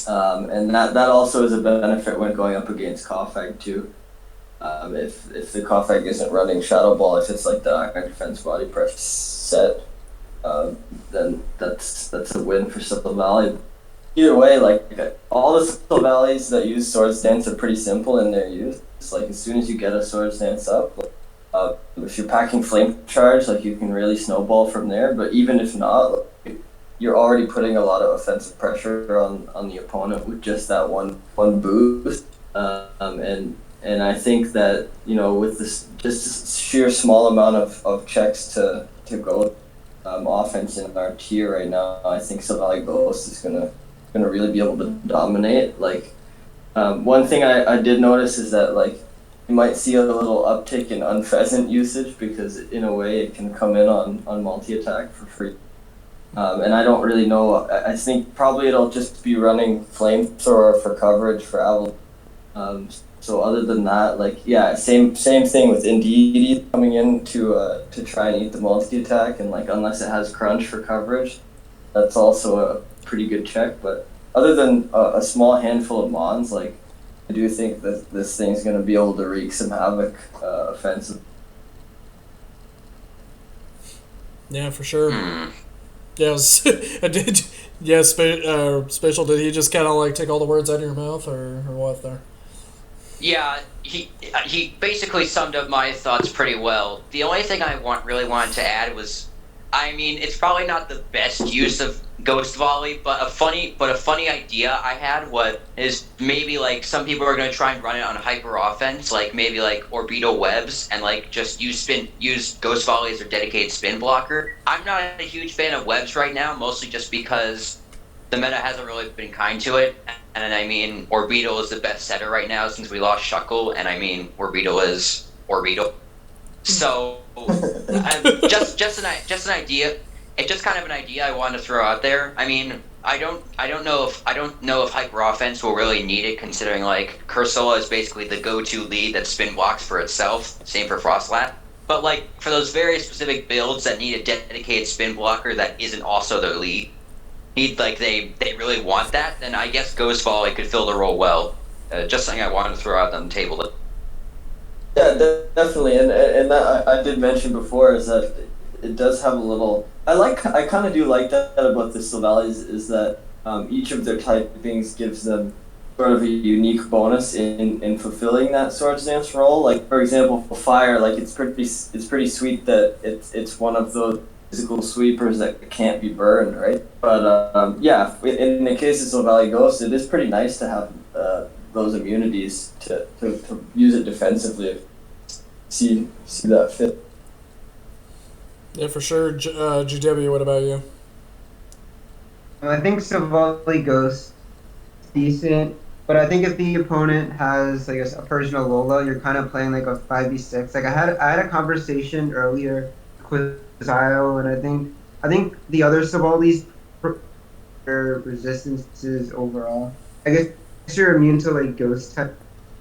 And that also is a benefit when going up against Koffag too. If the Koffag isn't running Shadow Ball, if it's like the Iron Defense body press set, then that's a win for Silver Valley. Either way, like all the Silver Valleys that use Swords Dance are pretty simple in their use. It's like as soon as you get a Swords Dance up, if you're packing Flame Charge, like you can really snowball from there. But even if not, you're already putting a lot of offensive pressure on the opponent with just that one boost. And I think that with this just sheer small amount of checks to go offense in our tier right now, I think Sylvali Ghost is gonna really be able to dominate. Like one thing I did notice is that like you might see a little uptick in Unpheasant usage because in a way it can come in on multi-attack for free. And I don't really know. I think probably it'll just be running Flamethrower for coverage for Avalugg. So other than that, like yeah, same thing with Indeedee coming in to try and eat the multi-attack, and like unless it has Crunch for coverage, that's also a pretty good check. But other than a small handful of Mons, like I do think that this thing's going to be able to wreak some havoc offensive. Yeah, for sure. Yes, I did. Yeah, Spatial. Did he just kind of like take all the words out of your mouth, or what there? Yeah, he basically summed up my thoughts pretty well. The only thing I really wanted to add was, I mean, it's probably not the best use of Ghost Volley, but a funny idea I had is maybe like some people are gonna try and run it on hyper offense, like maybe like Orbital Webs, and like just use Ghost Volley as their dedicated spin blocker. I'm not a huge fan of Webs right now, mostly just because the meta hasn't really been kind to it. And I mean, Orbital is the best setter right now since we lost Shuckle, and I mean, Orbital is Orbital. So just an idea. It's just kind of an idea I wanted to throw out there. I mean, I don't know if hyper offense will really need it, considering like Cursola is basically the go-to lead that spin blocks for itself. Same for Frostlat. But like for those very specific builds that need a dedicated spin blocker that isn't also their lead, they really want that, then I guess Ghost Volley could fill the role well. Just something I wanted to throw out on the table. Yeah, definitely, and that I did mention before is that it does have a little. I kind of do like that about the Sylvalis is that each of their typings gives them sort of a unique bonus in fulfilling that Swords Dance role. Like for example, for fire, like it's pretty sweet that it's one of those physical sweepers that can't be burned, right? But yeah, in the case of Sylvali Ghost, it is pretty nice to have those immunities to use it defensively. See that fit. Yeah, for sure. GW, what about you? I think Savali Ghost is decent, but I think if the opponent has, I guess, a Persian Alola, you're kind of playing like a 5v6. Like I had a conversation earlier with Zio, and I think the other Savalis their resistances overall. I guess you're immune to like ghost type.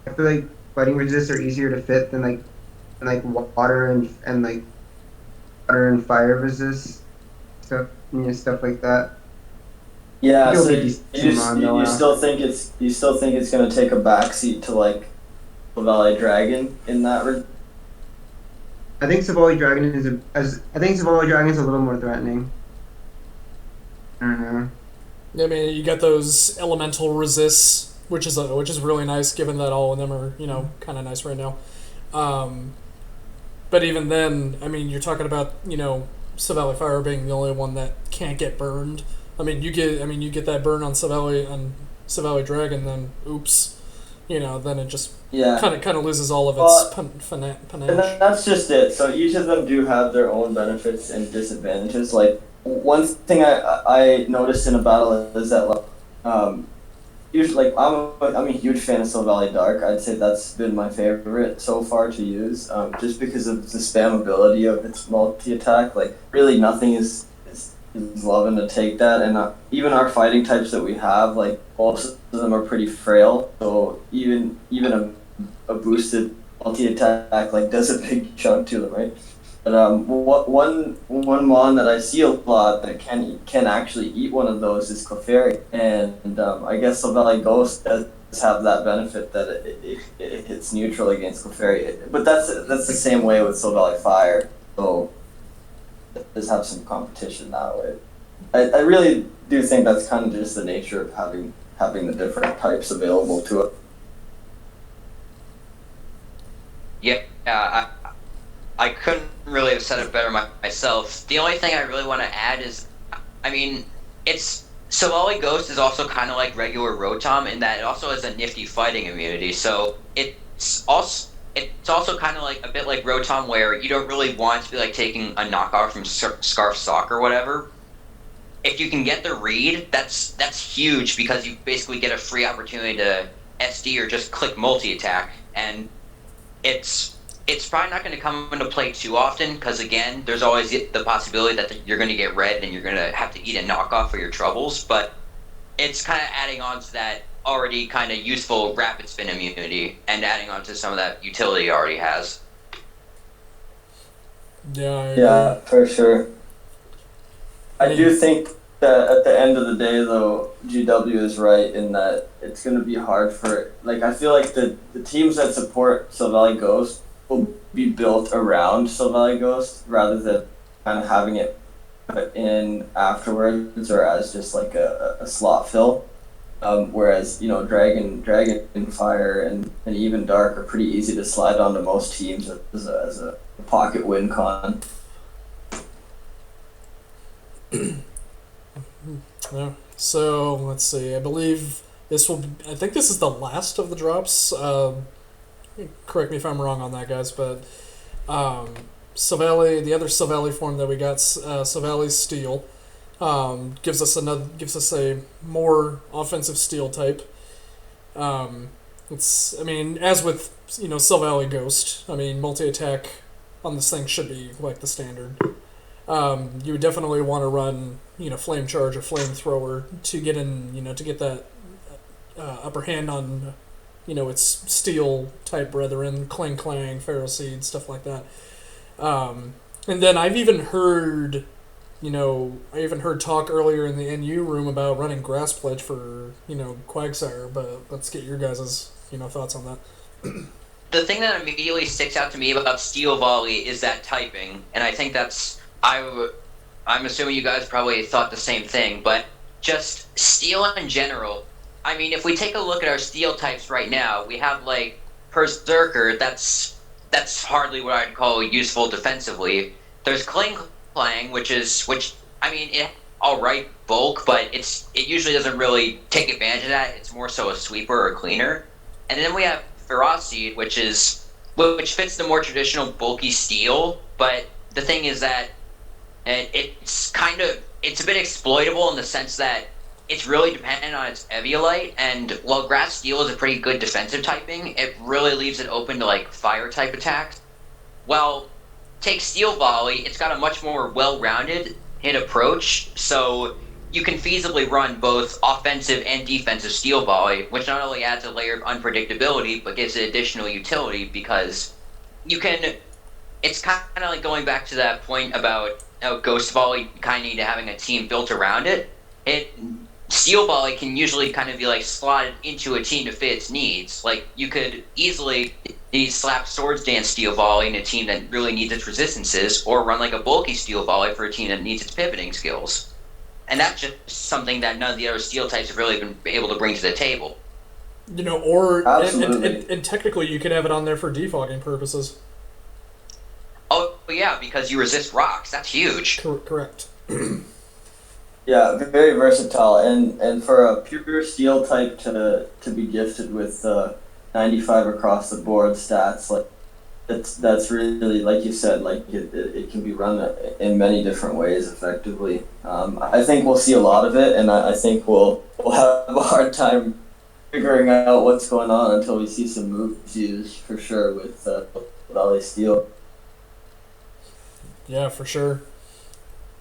I feel like fighting resists are easier to fit than like water and like water and fire resist stuff like that. Yeah, It'll so be decent you still think it's gonna take a backseat to like Valley Dragon in that. I think Savali Dragon is a little more threatening. I don't know. I mean, you got those elemental resists, which is really nice, given that all of them are kind of nice right now. But even then, I mean, you're talking about Savali Fire being the only one that can't get burned. I mean, you get that burn on Savali Dragon, then oops, then it just kind of loses all of its panache. And that's just it. So each of them do have their own benefits and disadvantages. Like one thing I noticed in a battle is that usually I'm a huge fan of Sylvali Dark. I'd say that's been my favorite so far to use, just because of the spammability of its multi attack. Like really nothing is loving to take that, and even our fighting types that we have, like most of them are pretty frail. So even a boosted multi attack like does a big chunk to them, right? But one mon that I see a lot that can actually eat one of those is Clefairy, and I guess Sylvali Ghost does have that benefit that it hits neutral against Clefairy. But that's the same way with Sylvali Fire. So it does have some competition that way. I really do think that's kind of just the nature of having the different types available to it. Yeah, I couldn't really have said it better myself. The only thing I really want to add is, I mean, Sylvali Ghost is also kind of like regular Rotom in that it also has a nifty fighting immunity. So it's also kind of like a bit like Rotom, where you don't really want to be like taking a knockoff from Scarf Sock or whatever. If you can get the read, that's huge, because you basically get a free opportunity to SD or just click multi-attack, and it's probably not going to come into play too often, because again, there's always the possibility that you're going to get red and you're going to have to eat a knockoff for your troubles, but it's kind of adding on to that already kind of useful rapid spin immunity and adding on to some of that utility it already has. Yeah, for sure. I do think that at the end of the day, though, GW is right in that it's going to be hard for, like, I feel like the teams that support Sylvali Ghost will be built around Sylvali Ghost rather than kind of having it put in afterwards or as just like a slot fill. Whereas, Dragon, Fire, and even Dark are pretty easy to slide onto most teams as a pocket win con. Yeah. So let's see. I believe I think this is the last of the drops. Correct me if I'm wrong on that, guys. But Sylvali, the other Sylvali form that we got, Sylvali Steel, gives us a more offensive Steel type. As with Sylvali Ghost, I mean multi attack on this thing should be like the standard. You would definitely want to run, Flame Charge or Flamethrower to get to get that upper hand on, its Steel type brethren, Clang Clang, Pharaoh Seed, stuff like that. And then I've even heard, talk earlier in the NU room about running grass pledge for, Quagsire, but let's get your guys', thoughts on that. The thing that immediately sticks out to me about Steel Volley is that typing, and I think I'm assuming you guys probably thought the same thing, but just Steel in general. I mean, if we take a look at our Steel types right now, we have like Berserker. That's hardly what I'd call useful defensively. There's Kling Clang, which I mean, it all right bulk, but it usually doesn't really take advantage of that. It's more so a sweeper or a cleaner. And then we have Ferocity, which fits the more traditional bulky Steel, but the thing is that it's a bit exploitable in the sense that it's really dependent on its Eviolite, and while Grass Steel is a pretty good defensive typing, it really leaves it open to like fire type attacks. Well, take Steel Volley, it's got a much more well-rounded hit approach, so you can feasibly run both offensive and defensive Steel Volley, which not only adds a layer of unpredictability, but gives it additional utility because it's kind of like going back to that point about Ghost Volley kind of need having a team built around it. Steel Volley can usually kind of be like slotted into a team to fit its needs. Like you could easily slap Swords Dance Steel Volley in a team that really needs its resistances, or run like a bulky Steel Volley for a team that needs its pivoting skills. And that's just something that none of the other Steel types have really been able to bring to the table. And technically you could have it on there for defogging purposes. Oh yeah, because you resist rocks. That's huge. Correct. Yeah, very versatile, and for a pure Steel type to be gifted with 95 across the board stats, like that's really, like you said, like it can be run in many different ways effectively. I think we'll see a lot of it, and I think we'll have a hard time figuring out what's going on until we see some moves used for sure with Valley Steel. Yeah, for sure.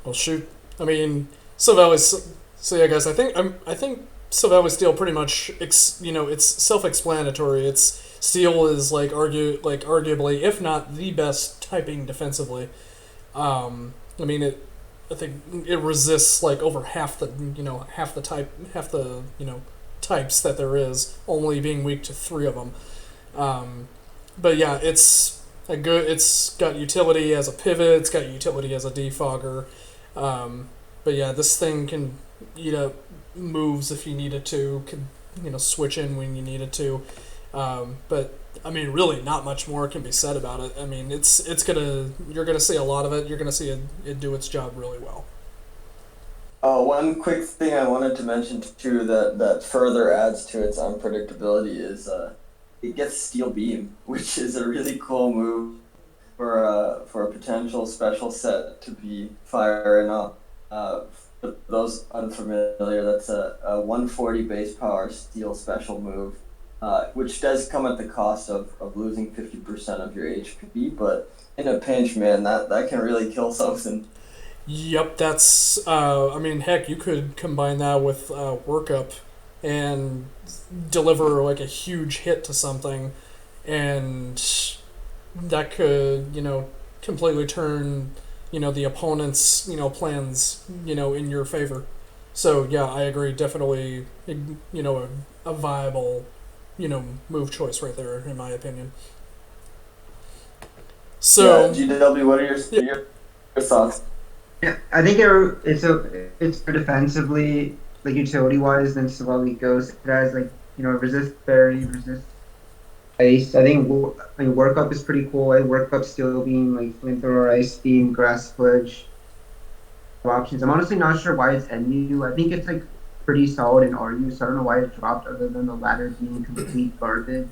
Well, shoot. I mean, so yeah, guys. I think Valley Steel pretty much, it's self-explanatory. It's Steel is arguably, if not the best typing defensively. I mean, I think it resists like over half the types that there is, only being weak to 3 of them. But yeah, it's got utility as a pivot. It's got utility as a defogger. But yeah, this thing can eat up moves if you needed to. Can switch in when you needed to. But I mean, really, not much more can be said about it. I mean, you're gonna see a lot of it. You're gonna see it do its job really well. One quick thing I wanted to mention too that further adds to its unpredictability is it gets Steel Beam, which is a really cool move for a potential special set to be firing up. For those unfamiliar, that's a 140 base power Steel special move, which does come at the cost of losing 50% of your HP, but in a pinch, man, that can really kill something. Yep, that's, I mean, heck, you could combine that with Workup and deliver like a huge hit to something, and that could, completely turn, the opponent's, plans, in your favor. So, yeah, I agree, definitely, a viable, move choice right there, in my opinion. So, yeah, GW, what are your thoughts? Yeah, I think it's for defensively, like utility wise, than Savali Ghost. It has resist fairy, resist ice. I think Workup is pretty cool. Workup Steel Beam, like Flamethrower, Ice Beam, Grass Pledge options. I'm honestly not sure why it's NU. I think it's like pretty solid in RU, so I don't know why it dropped other than the latter being complete garbage.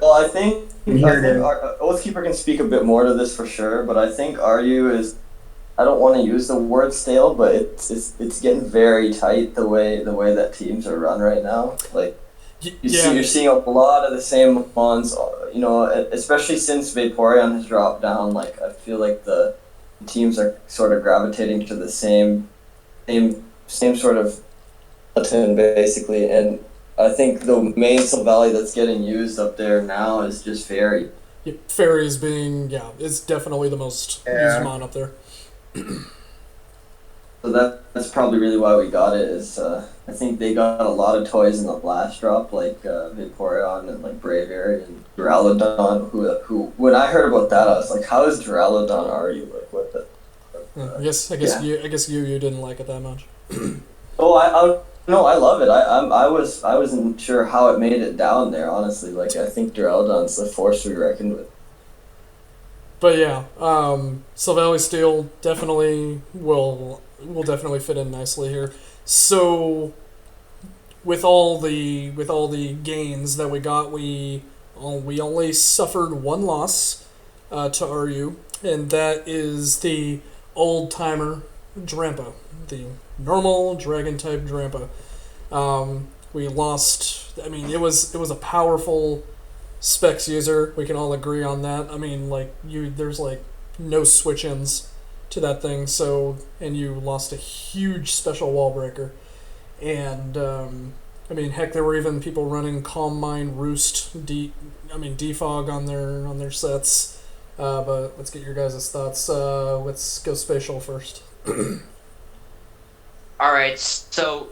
Well, I think Oathkeeper can speak a bit more to this for sure, but I think RU is, I don't want to use the word stale, but it's getting very tight the way that teams are run right now. Like you're seeing a lot of the same ones, especially since Vaporeon has dropped down. Like I feel like the teams are sort of gravitating to the same sort of button basically, and I think the main Silvally that's getting used up there now is just Fairy. Fairies being, is definitely the most used mon up there. So that's probably really why we got it. Is I think they got a lot of toys in the last drop, like Vaporeon and like Braviary and Duraludon. Who when I heard about that, I was like, how is Duraludon already like what the? I guess you didn't like it that much. Oh, no, I love it. I wasn't sure how it made it down there. Honestly, like I think Duraludon's the force to be reckoned with. But yeah, Silvally Steel definitely will definitely fit in nicely here. So with all the gains that we got, we only suffered one loss to RU, and that is the old timer Drampa, the normal dragon type Drampa. We lost. I mean, it was a powerful specs user. We can all agree on that. I mean, there's like no switch-ins to that thing. So, and you lost a huge special wall breaker, and I mean, heck, there were even people running Calm Mind, Roost, Defog on their sets. But let's get your guys' thoughts. Let's go Spacial first. Alright, so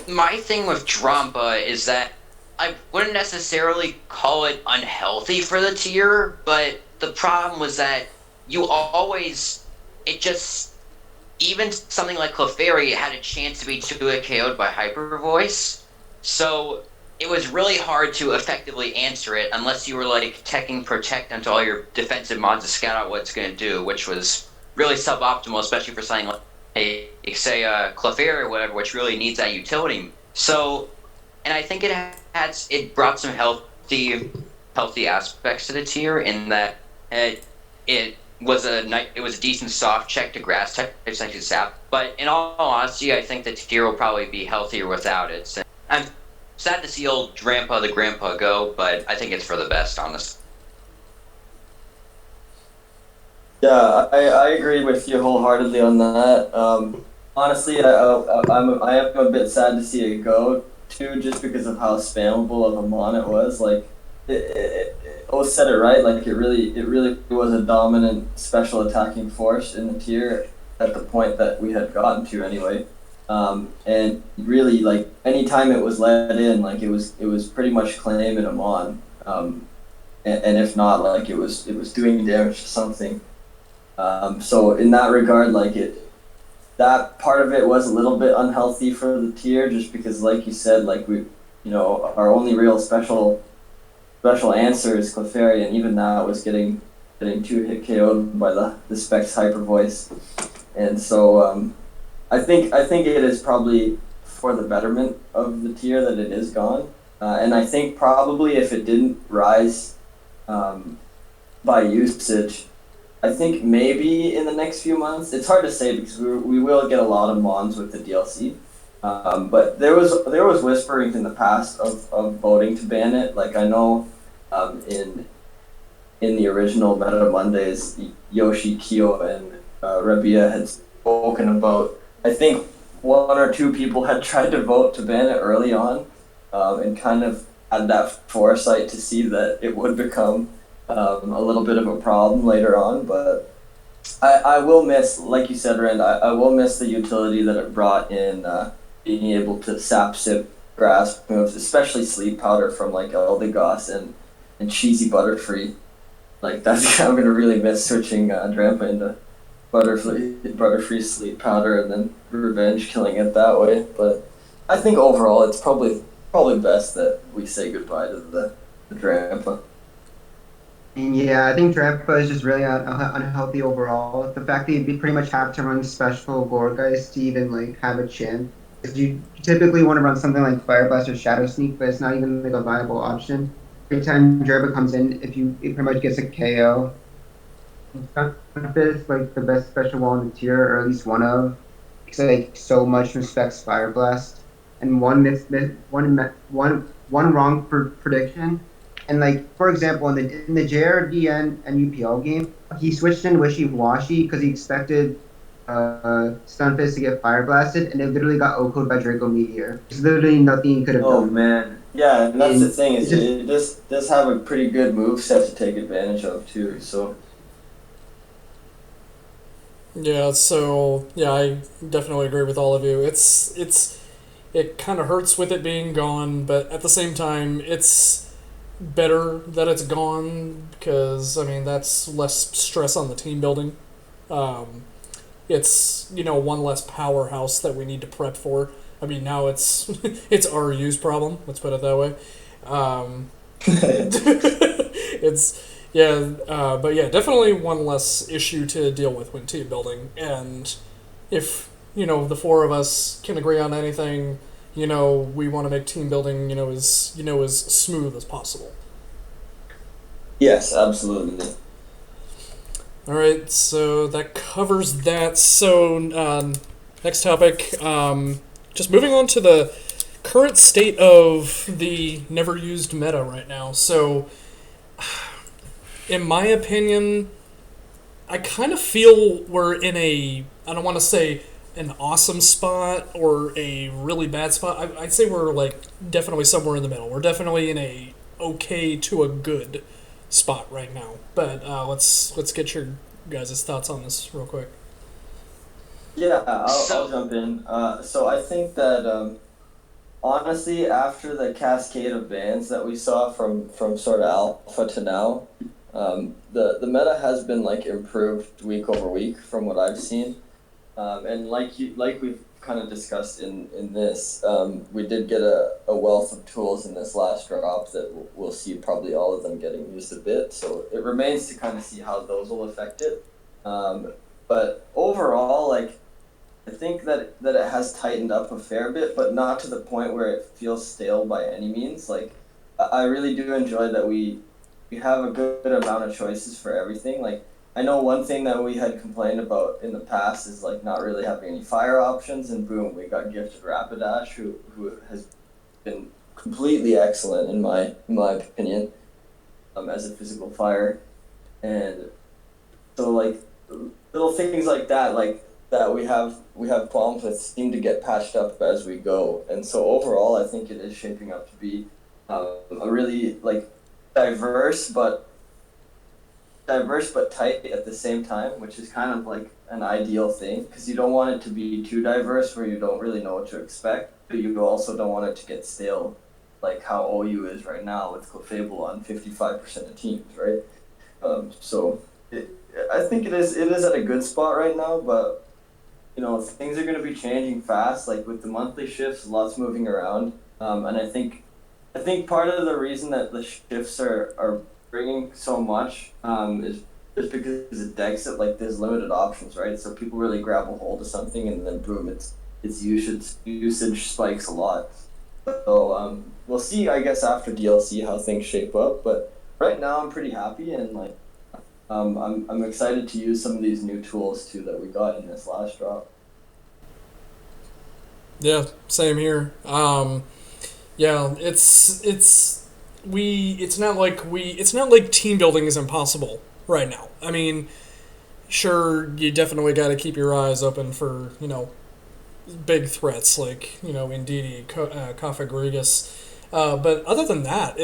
my thing with Drampa is that I wouldn't necessarily call it unhealthy for the tier, but the problem was that even something like Clefairy had a chance to be 2-hit KO'd by Hyper Voice, so it was really hard to effectively answer it unless you were like teching Protect onto all your defensive mods to scout out what it's going to do, which was really suboptimal, especially for something like Clefairy or whatever, which really needs that utility. So, and I think it brought some healthy aspects to the tier in that it was a decent soft check to grass type essentially sap. But in all honesty, I think the tier will probably be healthier without it. So I'm sad to see old Drampa the Grandpa go, but I think it's for the best, honestly. Yeah, I agree with you wholeheartedly on that. Honestly, I am a bit sad to see it go too, just because of how spammable of a mon it was. Like, said it right. Like, it really was a dominant special attacking force in the tier at the point that we had gotten to anyway. And really, like, anytime it was let in, like, it was pretty much claiming a mon. And if not, like, it was doing damage to something. So in that regard, like that part of it was a little bit unhealthy for the tier, just because, like you said, like our only real special answer is Clefairy, and even that was getting 2-hit KO'd by the Specs Hyper Voice, and so I think it is probably for the betterment of the tier that it is gone, and I think probably if it didn't rise by usage, I think maybe in the next few months, it's hard to say because we will get a lot of mons with the DLC. But there was whisperings in the past of voting to ban it. Like, I know in the original Meta Mondays, Yoshi, Kyo, and Rabia had spoken about, I think one or two people had tried to vote to ban it early on, and kind of had that foresight to see that it would become a little bit of a problem later on. But I will miss, like you said, Rand, I will miss the utility that it brought in being able to sip grass moves, especially Sleep Powder from like Eldegoss and Cheesy Butterfree. Like, that's I'm gonna really miss switching Drampa into Butterfree Sleep Powder and then Revenge killing it that way. But I think overall it's probably best that we say goodbye to the Drampa. And yeah, I think Drampa is just really unhealthy overall. The fact that you pretty much have to run special Gorgeist to even like have a chance. You typically want to run something like Fire Blast or Shadow Sneak, but it's not even like a viable option. Every time Drampa comes in, it pretty much gets a KO. It's like the best special wall in the tier, or at least one of. It's like so much respects Fire Blast, and one wrong prediction. And like, for example, in the JRDN and UPL game, he switched in Wishy Washy because he expected Stunfisk to get Fire Blasted, and it literally got O-code by Draco Meteor. There's literally nothing he could have done. Oh man, Yeah, and that's the And thing it is just it does have a pretty good move set to take advantage of too. So Yeah, so yeah, I definitely agree with all of you. It kind of hurts with it being gone, but at the same time, it's better that it's gone because I mean that's less stress on the team building. Um, it's one less powerhouse that we need to prep for. I mean now it's it's RU's problem. Let's put it that way. Um, it's but yeah, definitely one less issue to deal with when team building. And if the four of us can agree on anything, we want to make team building as smooth as possible. yes, absolutely. All right, so that covers that. So next topic, just moving on to the current state of the never used meta right now. So in my opinion, I kind of feel we're in I don't want to say an awesome spot or a really bad spot. I'd say we're like definitely somewhere in the middle. We're definitely in a okay to a good spot right now. But let's get your guys' thoughts on this real quick. Yeah, I'll So, jump in. So I think that honestly, after the cascade of bans that we saw from sort of alpha to now, the meta has been like improved week over week from what I've seen. And like we've kind of discussed in this, we did get a wealth of tools in this last drop that we'll see probably all of them getting used a bit. So it remains to kind of see how those will affect it. But overall, like I think that it has tightened up a fair bit, but not to the point where it feels stale by any means. Like I really do enjoy that we have a good amount of choices for everything. Like I know one thing that we had complained about in the past is like not really having any fire options, and boom, we got gifted Rapidash, who has been completely excellent in my opinion, as a physical fire, and so like little things like that, that we have problems with seem to get patched up as we go, and so overall, I think it is shaping up to be a really like diverse but tight at the same time, which is kind of like an ideal thing because you don't want it to be too diverse where you don't really know what to expect, but you also don't want it to get stale, like how OU is right now with Clefable on 55% of teams, right? So I think it is at a good spot right now, but things are going to be changing fast. Like with the monthly shifts, lots moving around, and I think part of the reason that the shifts are bringing so much is because it decks it like there's limited options, right? So people really grab a hold of something and then boom, its usage spikes a lot. So we'll see, I guess, after DLC how things shape up. But right now I'm pretty happy and like I'm excited to use some of these new tools too that we got in this last drop. Yeah, same here. Yeah, it's not like team building is impossible right now. I mean, sure, you definitely got to keep your eyes open for big threats like Indeedee, Kafka Grigas. But other than that,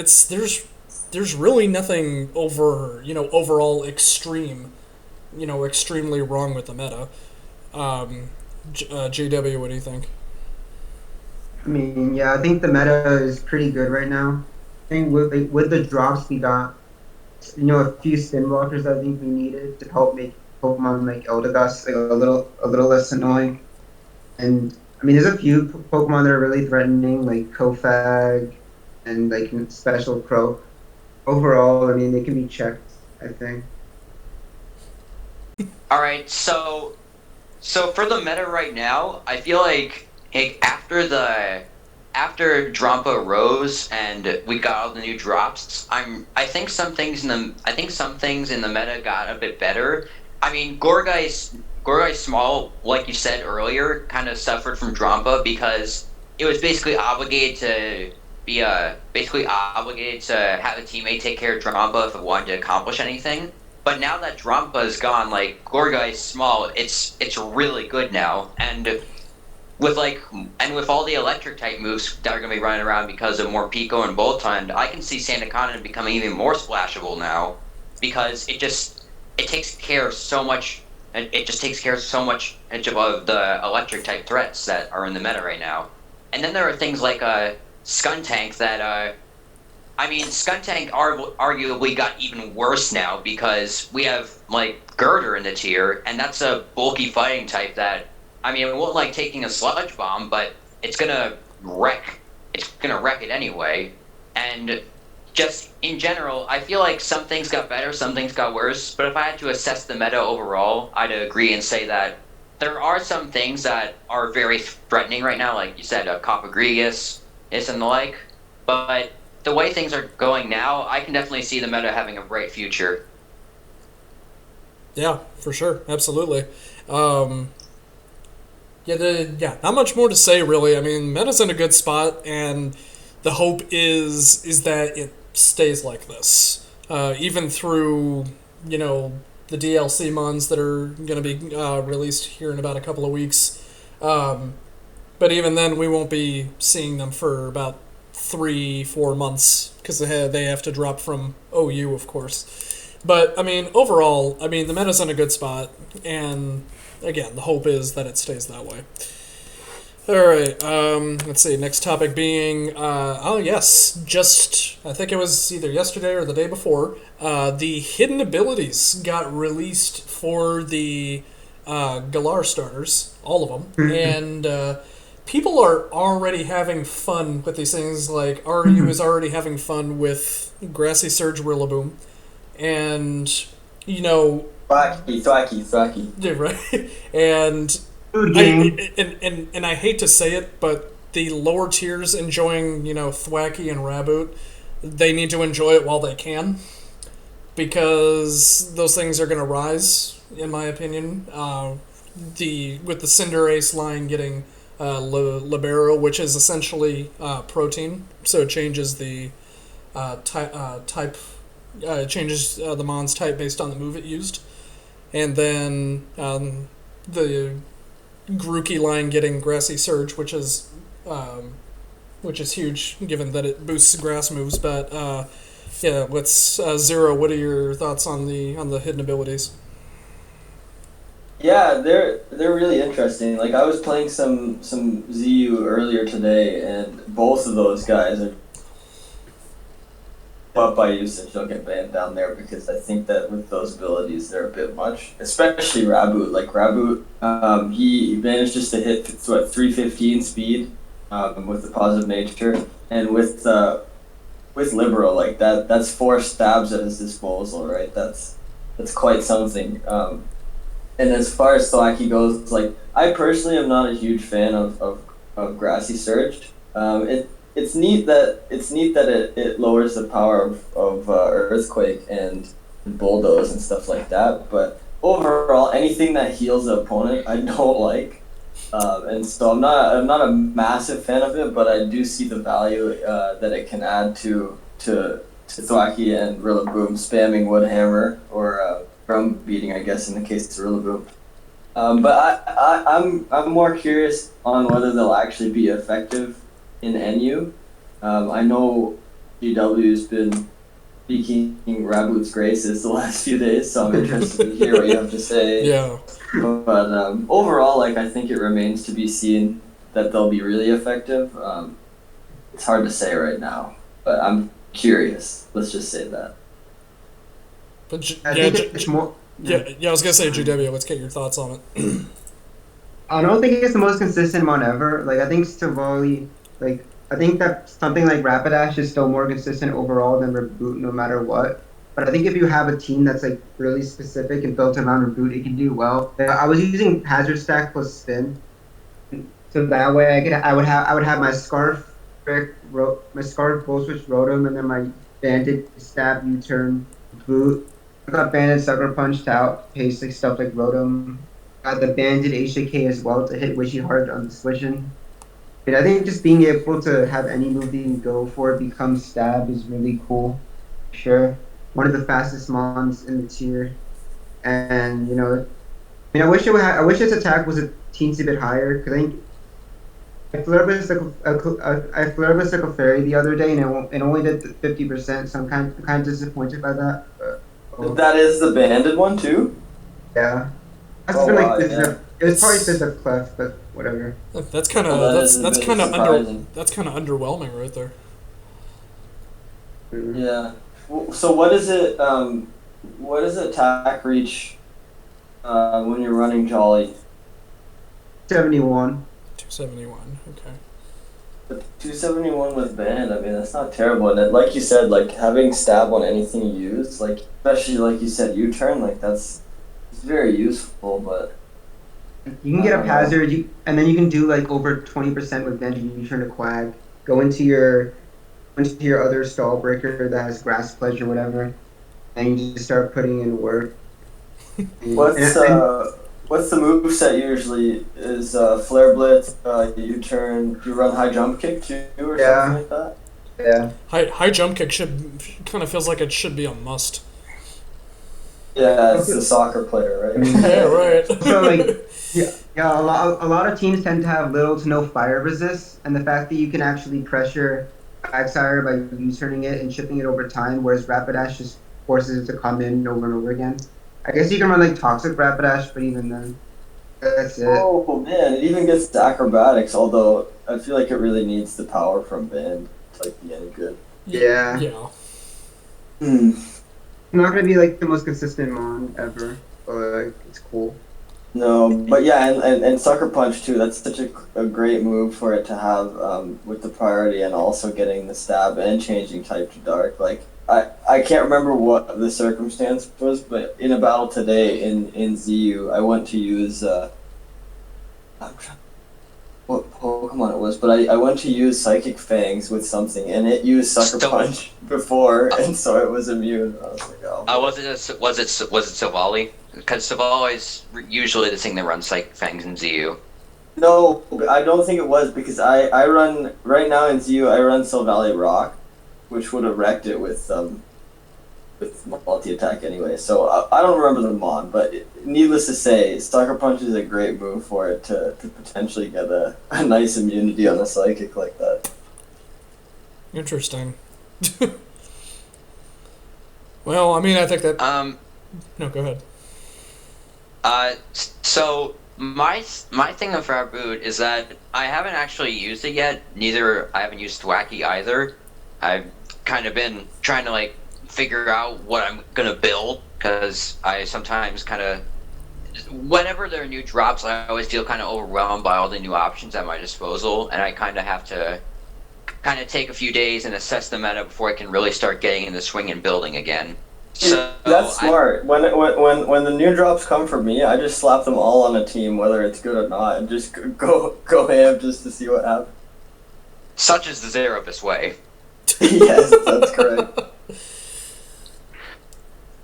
there's really nothing overall extremely wrong with the meta. JW, what do you think? I mean, yeah, I think the meta is pretty good right now. I think with the drops we got, a few skinwalkers I think we needed to help make Pokemon like Eldegoss like a little less annoying. And I mean, there's a few Pokemon that are really threatening, like Kofag and like Special Croak. Overall, I mean, they can be checked, I think. all right, so for the meta right now, I feel like after Drampa rose and we got all the new drops, I think some things in the meta got a bit better. I mean, Gorgai Small, like you said earlier, kind of suffered from Drampa because it was basically obligated to have a teammate take care of Drampa if it wanted to accomplish anything. But now that Drampa is gone, like Gorgai Small, it's really good now, and with with all the electric type moves that are going to be running around because of more Pico and Bolt Time, I can see Santa Conan becoming even more splashable now, because it takes care of so much. It just takes care of so much of the electric type threats that are in the meta right now. And then there are things like Skuntank that Skuntank arguably got even worse now because we have like Girder in the tier, and that's a bulky fighting type that, it won't like taking a sludge bomb, but it's gonna wreck. It's gonna wreck it anyway. And just in general, I feel like some things got better, some things got worse. But if I had to assess the meta overall, I'd agree and say that there are some things that are very threatening right now, like you said, Copagrigus, and the like. But the way things are going now, I can definitely see the meta having a bright future. Yeah, for sure, absolutely. Not much more to say really. I mean, meta's in a good spot, and the hope is that it stays like this, even through the DLC mons that are going to be released here in about a couple of weeks. But even then, we won't be seeing them for about 3-4 months because they have to drop from OU, of course. But overall, the meta's in a good spot, and again, the hope is that it stays that way. All right, let's see. Next topic being, just I think it was either yesterday or the day before. The hidden abilities got released for the Galar starters, all of them, and people are already having fun with these things. Like RU is already having fun with Grassy Surge Rillaboom, and Thwacky. yeah, right, and. I hate to say it, but the lower tiers enjoying, Thwacky and Raboot, they need to enjoy it while they can, because those things are going to rise, in my opinion. With the Cinderace line getting Libero, which is essentially protein, so it changes the type, changes the Mon's type based on the move it used, and then the Grookey line getting Grassy Surge, which is huge given that it boosts grass moves. But let's Zero. What are your thoughts on the hidden abilities? Yeah, they're really interesting. Like I was playing some ZU earlier today, and both of those guys are up by usage. They'll get banned down there because I think that with those abilities they're a bit much, especially Raboot. Like Raboot, he manages to hit 315 speed with the positive nature, and with Libero, like that's 4 stabs at his disposal, right? That's quite something. And as far as Thwacky goes, like I personally am not a huge fan of Grassy Surge. It's neat that it lowers the power of Earthquake and Bulldoze and stuff like that. But overall, anything that heals the opponent, I don't like, and so I'm not a massive fan of it. But I do see the value that it can add to Thwacky and Rillaboom spamming Woodhammer or drum beating, I guess, in the case of Rillaboom. But I'm more curious on whether they'll actually be effective in NU. I know GW's been speaking Raboot's graces the last few days, so I'm interested to hear what you have to say. Yeah. But overall, like I think it remains to be seen that they'll be really effective. It's hard to say right now, but I'm curious. Let's just say that. But I think it's more. I was gonna say GW. Let's get your thoughts on it. I don't think it's the most consistent one ever. Like I think Savali, I think that something like Rapidash is still more consistent overall than Reboot no matter what. But I think if you have a team that's like really specific and built around Reboot, it can do well. I was using Hazard Stack plus Spin, so that way I would have my Scarf, my Scarf Bull Switch Rotom, and then my Bandit Stab U-Turn Boot. I got Bandit Sucker Punched out, basic stuff like Rotom. Got the Bandit HJK as well to hit Wishy hard on the switching. And I think just being able to have any move you can go for it become stab is really cool. Sure. One of the fastest mons in the tier. And I wish its attack was a teensy bit higher, because I think I flared a sickle fairy the other day, and it only did 50%. So I'm kind of disappointed by that. But, oh, That is the banded one too. yeah, that's Oh been like wow, yeah. it was probably It's Fizz Clef, but whatever. that's kind Well, of that is a that's bit kind of surprising. that's kind of underwhelming right there. Mm. Yeah. So what is it? What is attack reach when you're running Jolly? 71. 271. Okay. But 271 with band, I mean, that's not terrible. And like you said, like having stab on anything you use, like especially like you said, U-turn, like it's very useful. But You can I get up don't know. hazard, and then you can do like over 20% with Venge. You turn to Quag. Go into your other stall breaker that has Grass Pledge or whatever, and you just start putting in work. What's the move set usually? Is flare blitz? U-turn? You run high jump kick too, or something Yeah, like that? yeah. High jump kick should kind of feels like it should be a must. Yeah, it's the soccer player, right? Yeah, right. So like, yeah. A lot of teams tend to have little to no fire resist, and the fact that you can actually pressure Bagsire by U-turning it and shipping it over time, whereas Rapidash just forces it to come in over and over again. I guess you can run like Toxic Rapidash, but even then, that's it. Oh man, it even gets to acrobatics, although I feel like it really needs the power from band to like be any good. Yeah. Yeah. Hmm. I'm not gonna be like the most consistent mon ever, but like, it's cool. No, but yeah, and Sucker Punch too. That's such a great move for it to have with the priority and also getting the stab and changing type to dark. Like I can't remember what the circumstance was, but in a battle today in ZU, I went to use what Pokemon it was, but I went to use Psychic Fangs with something, and it used Sucker Punch before, and so it was immune. I was like, oh. Was it Savali? Because Savali is usually the thing that runs Psychic Fangs in ZU. No, I don't think it was because I run right now in ZU. I run Sylvally Rock, which would have wrecked it with multi attack anyway. So I don't remember the mon, but needless to say, Sucker Punch is a great move for it to potentially get a nice immunity on a psychic like that. Interesting. Well, I mean, I think that. No, go ahead. So my thing with Raboot is that I haven't actually used it yet. Neither I haven't used Thwacky either. I've kind of been trying to like figure out what I'm gonna build because I sometimes kind of, whenever there are new drops, I always feel kind of overwhelmed by all the new options at my disposal, and I kind of have to kind of take a few days and assess the meta before I can really start getting in the swing and building again. So That's smart. When the new drops come for me, I just slap them all on a team, whether it's good or not, and just go ham just to see what happens. Such is the xerovis way. Yes, that's correct.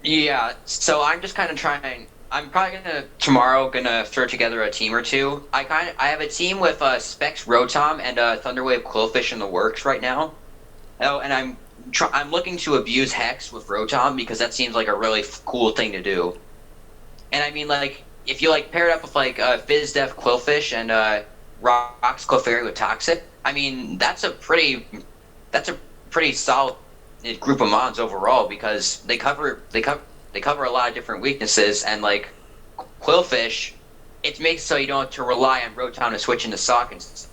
Yeah, so I'm just kind of trying. I'm probably gonna throw together a team or two. I have a team with Specs Rotom and Thunderwave Quillfish in the works right now. Oh, and I'm looking to abuse Hex with Rotom because that seems like a really cool thing to do. And I mean, like, if you like pair it up with like Fizz Def Quillfish and Rocks Clefairy with Toxic, I mean that's a pretty solid group of mons overall because they cover a lot of different weaknesses, and like Quillfish, it makes so you don't have to rely on Rotom to switch into sockets.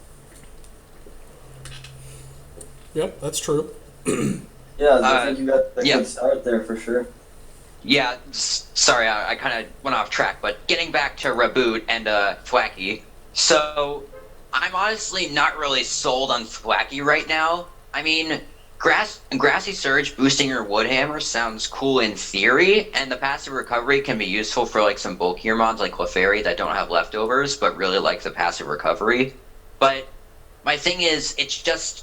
Yep, that's true. Yeah, I think you got a yeah. good start there for sure. Yeah, sorry, I kind of went off track, but getting back to Raboot and Thwacky. So, I'm honestly not really sold on Thwacky right now. I mean, Grassy Surge boosting your Woodhammer sounds cool in theory, and the passive recovery can be useful for like some bulkier mons like Clefairy that don't have leftovers, but really like the passive recovery. But my thing is, it's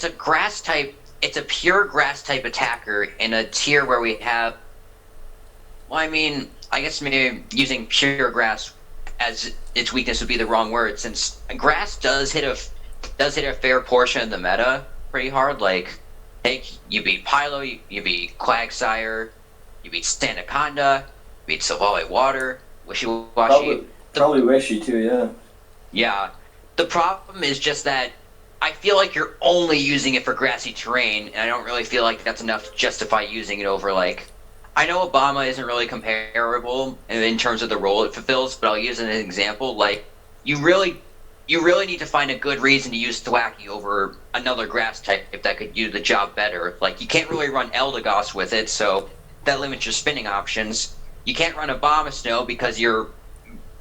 a grass type. It's a pure grass type attacker in a tier where we have. Well, I mean, I guess maybe using pure grass as its weakness would be the wrong word, since grass does hit a fair portion of the meta pretty hard. Like, hey, you beat Pylo, you beat Quagsire, you beat Standaconda, you beat Sylvally Water, Wishy Washy. Probably Wishy too, yeah. Yeah, The problem is just that I feel like you're only using it for grassy terrain, and I don't really feel like that's enough to justify using it over, like, I know Obama isn't really comparable in terms of the role it fulfills, but I'll use it as an example. Like, you really need to find a good reason to use Thwacky over another grass type that could do the job better. Like, you can't really run Eldegoss with it, so that limits your spinning options. You can't run Abomasnow because you're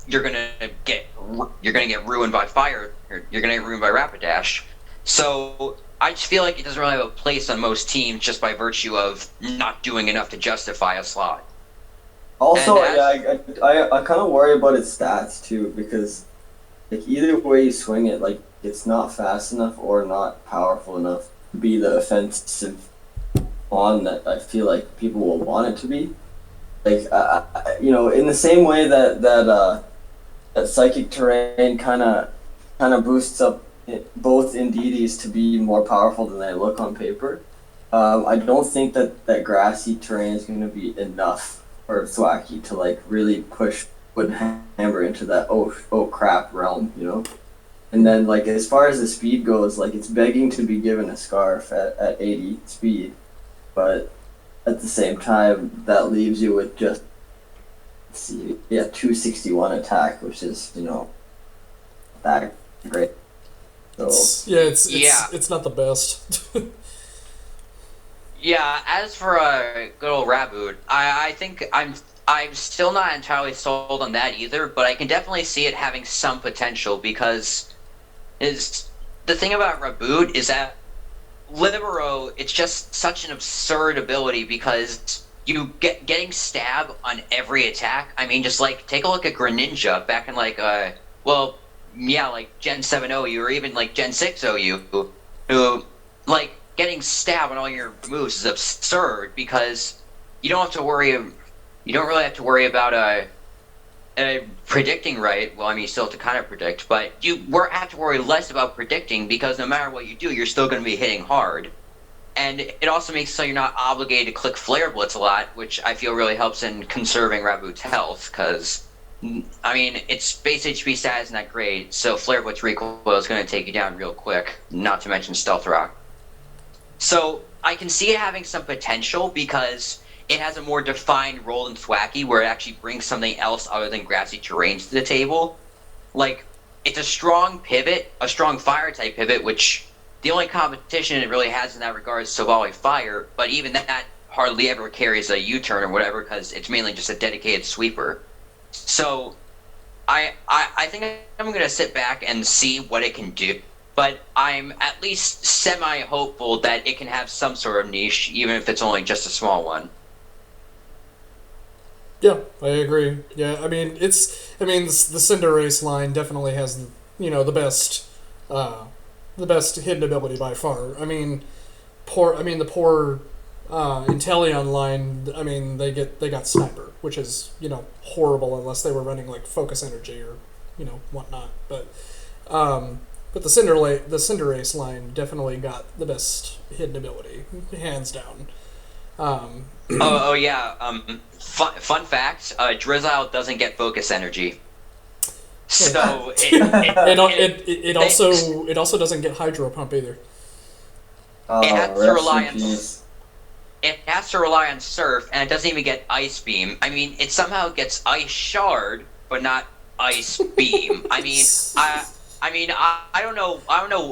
gonna get ruined by fire. You're gonna get ruined by Rapidash. So I just feel like it doesn't really have a place on most teams just by virtue of not doing enough to justify a slot. Also, I kind of worry about its stats too, because like either way you swing it, like it's not fast enough or not powerful enough to be the offensive pawn that I feel like people will want it to be. Like in the same way that psychic terrain kind of boosts up both Indeedis to be more powerful than they look on paper. I don't think that grassy terrain is going to be enough for Thwacky to like really push Woodhammer into that oh crap realm, And then like as far as the speed goes, like it's begging to be given a scarf at 80 speed, but at the same time that leaves you with just 261 attack, which is that great. So It's not the best. Yeah, as for a good old Raboot, I think I'm still not entirely sold on that either, but I can definitely see it having some potential because the thing about Raboot is that Libero, it's just such an absurd ability because you getting stab on every attack. I mean, just like take a look at Greninja back in like Gen 7 OU or even like Gen 6 OU, who like getting stab on all your moves is absurd because you don't really have to worry about predicting right. Well, I mean, you still have to kind of predict, but you have to worry less about predicting because no matter what you do, you're still going to be hitting hard. And it also makes it so you're not obligated to click Flare Blitz a lot, which I feel really helps in conserving Raboot's health because, I mean, its base HP stat isn't that great, so Flare Blitz recoil is going to take you down real quick, not to mention Stealth Rock. So I can see it having some potential because it has a more defined role than Thwacky, where it actually brings something else other than grassy terrain to the table. Like, it's a strong pivot, a strong fire-type pivot, which the only competition it really has in that regard is Silvally Fire, but even that hardly ever carries a U-turn or whatever, because it's mainly just a dedicated sweeper. So, I think I'm going to sit back and see what it can do, but I'm at least semi-hopeful that it can have some sort of niche, even if it's only just a small one. Yeah, I agree. Yeah, I mean, the Cinderace line definitely has, the best hidden ability by far. I mean, the poor Inteleon line. I mean, they got Sniper, which is horrible unless they were running like Focus Energy or whatnot. But the Cinderace line definitely got the best hidden ability, hands down. Fun fact: Drizzile doesn't get Focus Energy. So it also doesn't get Hydro Pump either. It has to rely on Surf, and it doesn't even get Ice Beam. I mean, it somehow gets Ice Shard, but not Ice Beam. I don't know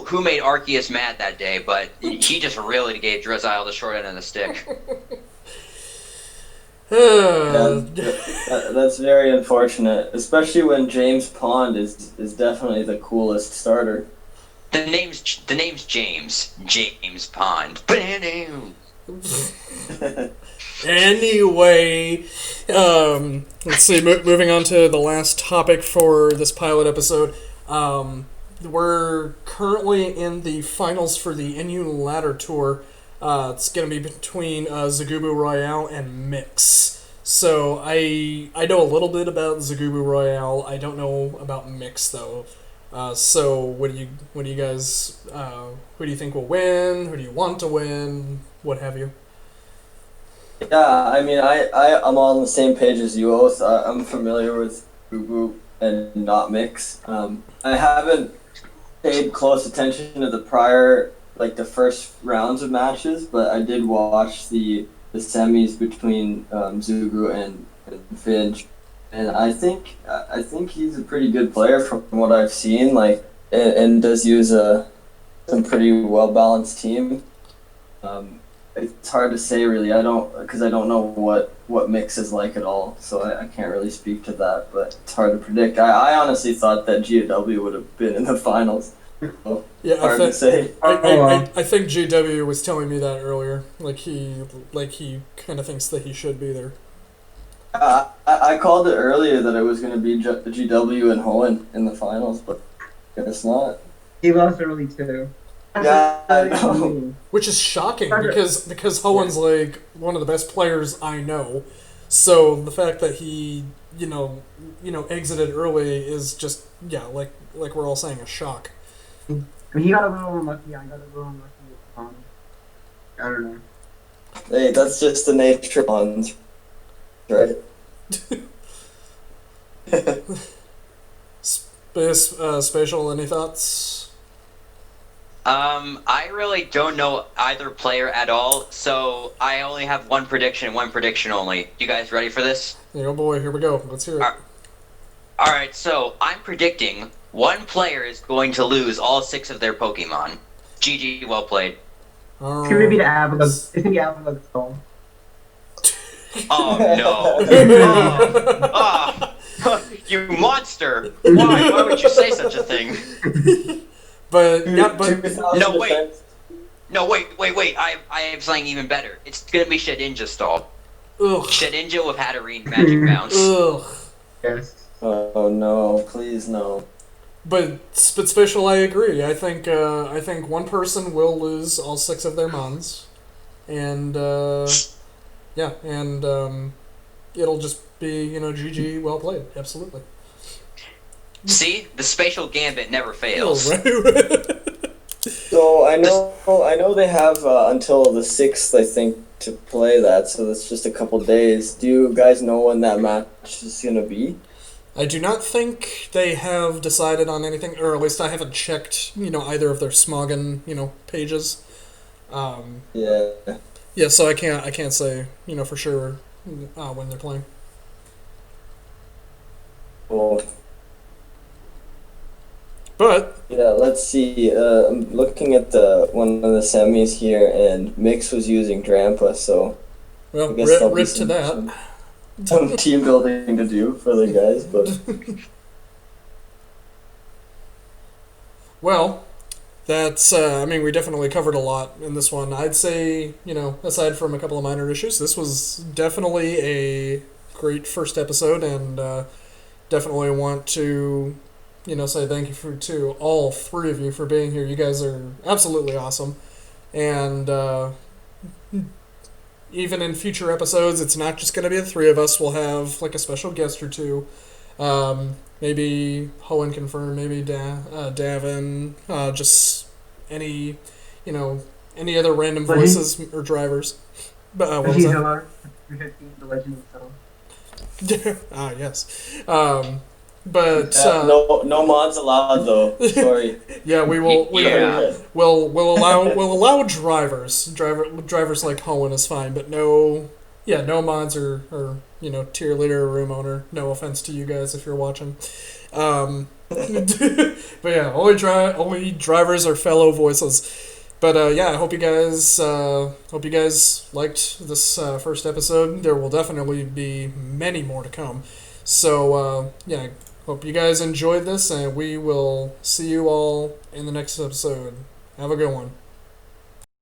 who made Arceus mad that day, but he just really gave Drizzile the short end of the stick. That's very unfortunate, especially when James Pond is definitely the coolest starter. The name's James Pond. Anyway, let's see. Moving on to the last topic for this pilot episode. We're currently in the finals for the NU Ladder Tour. It's going to be between Zagubu Royale and Mix. So I know a little bit about Zagubu Royale. I don't know about Mix though. So what do you guys? Who do you think will win? Who do you want to win? What have you? Yeah, I mean, I'm on the same page as you both. I'm familiar with Zagubu and not Mix. I haven't paid close attention to the prior, like the first rounds of matches, but I did watch the semis between Zugu and Finch, and I think he's a pretty good player from what I've seen. Like, and does use some pretty well balanced team. It's hard to say really. I don't know what mix is like at all, so I can't really speak to that. But it's hard to predict. I honestly thought that GW would have been in the finals. So, Yeah, hard to say. I think GW was telling me that earlier. Like he kind of thinks that he should be there. I called it earlier that it was going to be GW and Hoenn in the finals, but guess not. He lost early too. Yeah, I know. Which is shocking because Hoenn's like one of the best players I know. So the fact that he exited early is just like we're all saying, a shock. I mean, he got a little unlucky. I got a little unlucky. I don't know. Hey, that's just the nature of bonds, right? Spatial, any thoughts? I really don't know either player at all, so I only have one prediction only. You guys ready for this? Oh boy, here we go. Let's hear it. Alright, so I'm predicting one player is going to lose all 6 of their Pokemon. GG, well played. It's gonna be the Avalugg. It's gonna be Avalugg Skull. Oh no. You monster! Why would you say such a thing? but No, wait. No, wait. I have something even better. It's gonna be Shedinja stall. Ugh. Shedinja with Hatterene Magic Bounce. Ugh. Yes. Oh no! Please no. But Spatial, I agree. I think one person will lose all 6 of their mons, and it'll just be GG, well played. Absolutely. See, the spatial gambit never fails. So I know they have until the 6th, I think, to play that. So that's just a couple days. Do you guys know when that match is gonna be? I do not think they have decided on anything, or at least I haven't checked, either of their Smoggin, pages. Yeah. Yeah, so I can't say, for sure when they're playing. Cool. But Yeah, let's see. I'm looking at one of the semis here, and Mix was using Drampa, so well, I guess there'll be rip to that. some team building to do for the guys, but Well, that's, we definitely covered a lot in this one. I'd say, aside from a couple of minor issues, this was definitely a great first episode, and definitely want to, say thank you to all 3 of you for being here. You guys are absolutely awesome. And even in future episodes, it's not just going to be the 3 of us. We'll have, like, a special guest or 2. Maybe Hoenn confirm, maybe Davin, just any other random voices or drivers. But what was that? The Legend of Zelda. Yes. But no mods allowed though. Sorry. Yeah, we will. Yeah. We'll allow drivers. Drivers like Hoenn is fine, but no mods or tier leader or room owner. No offense to you guys if you're watching. But yeah, only drivers are fellow voices. But I hope you guys liked this first episode. There will definitely be many more to come. So hope you guys enjoyed this, and we will see you all in the next episode. Have a good one.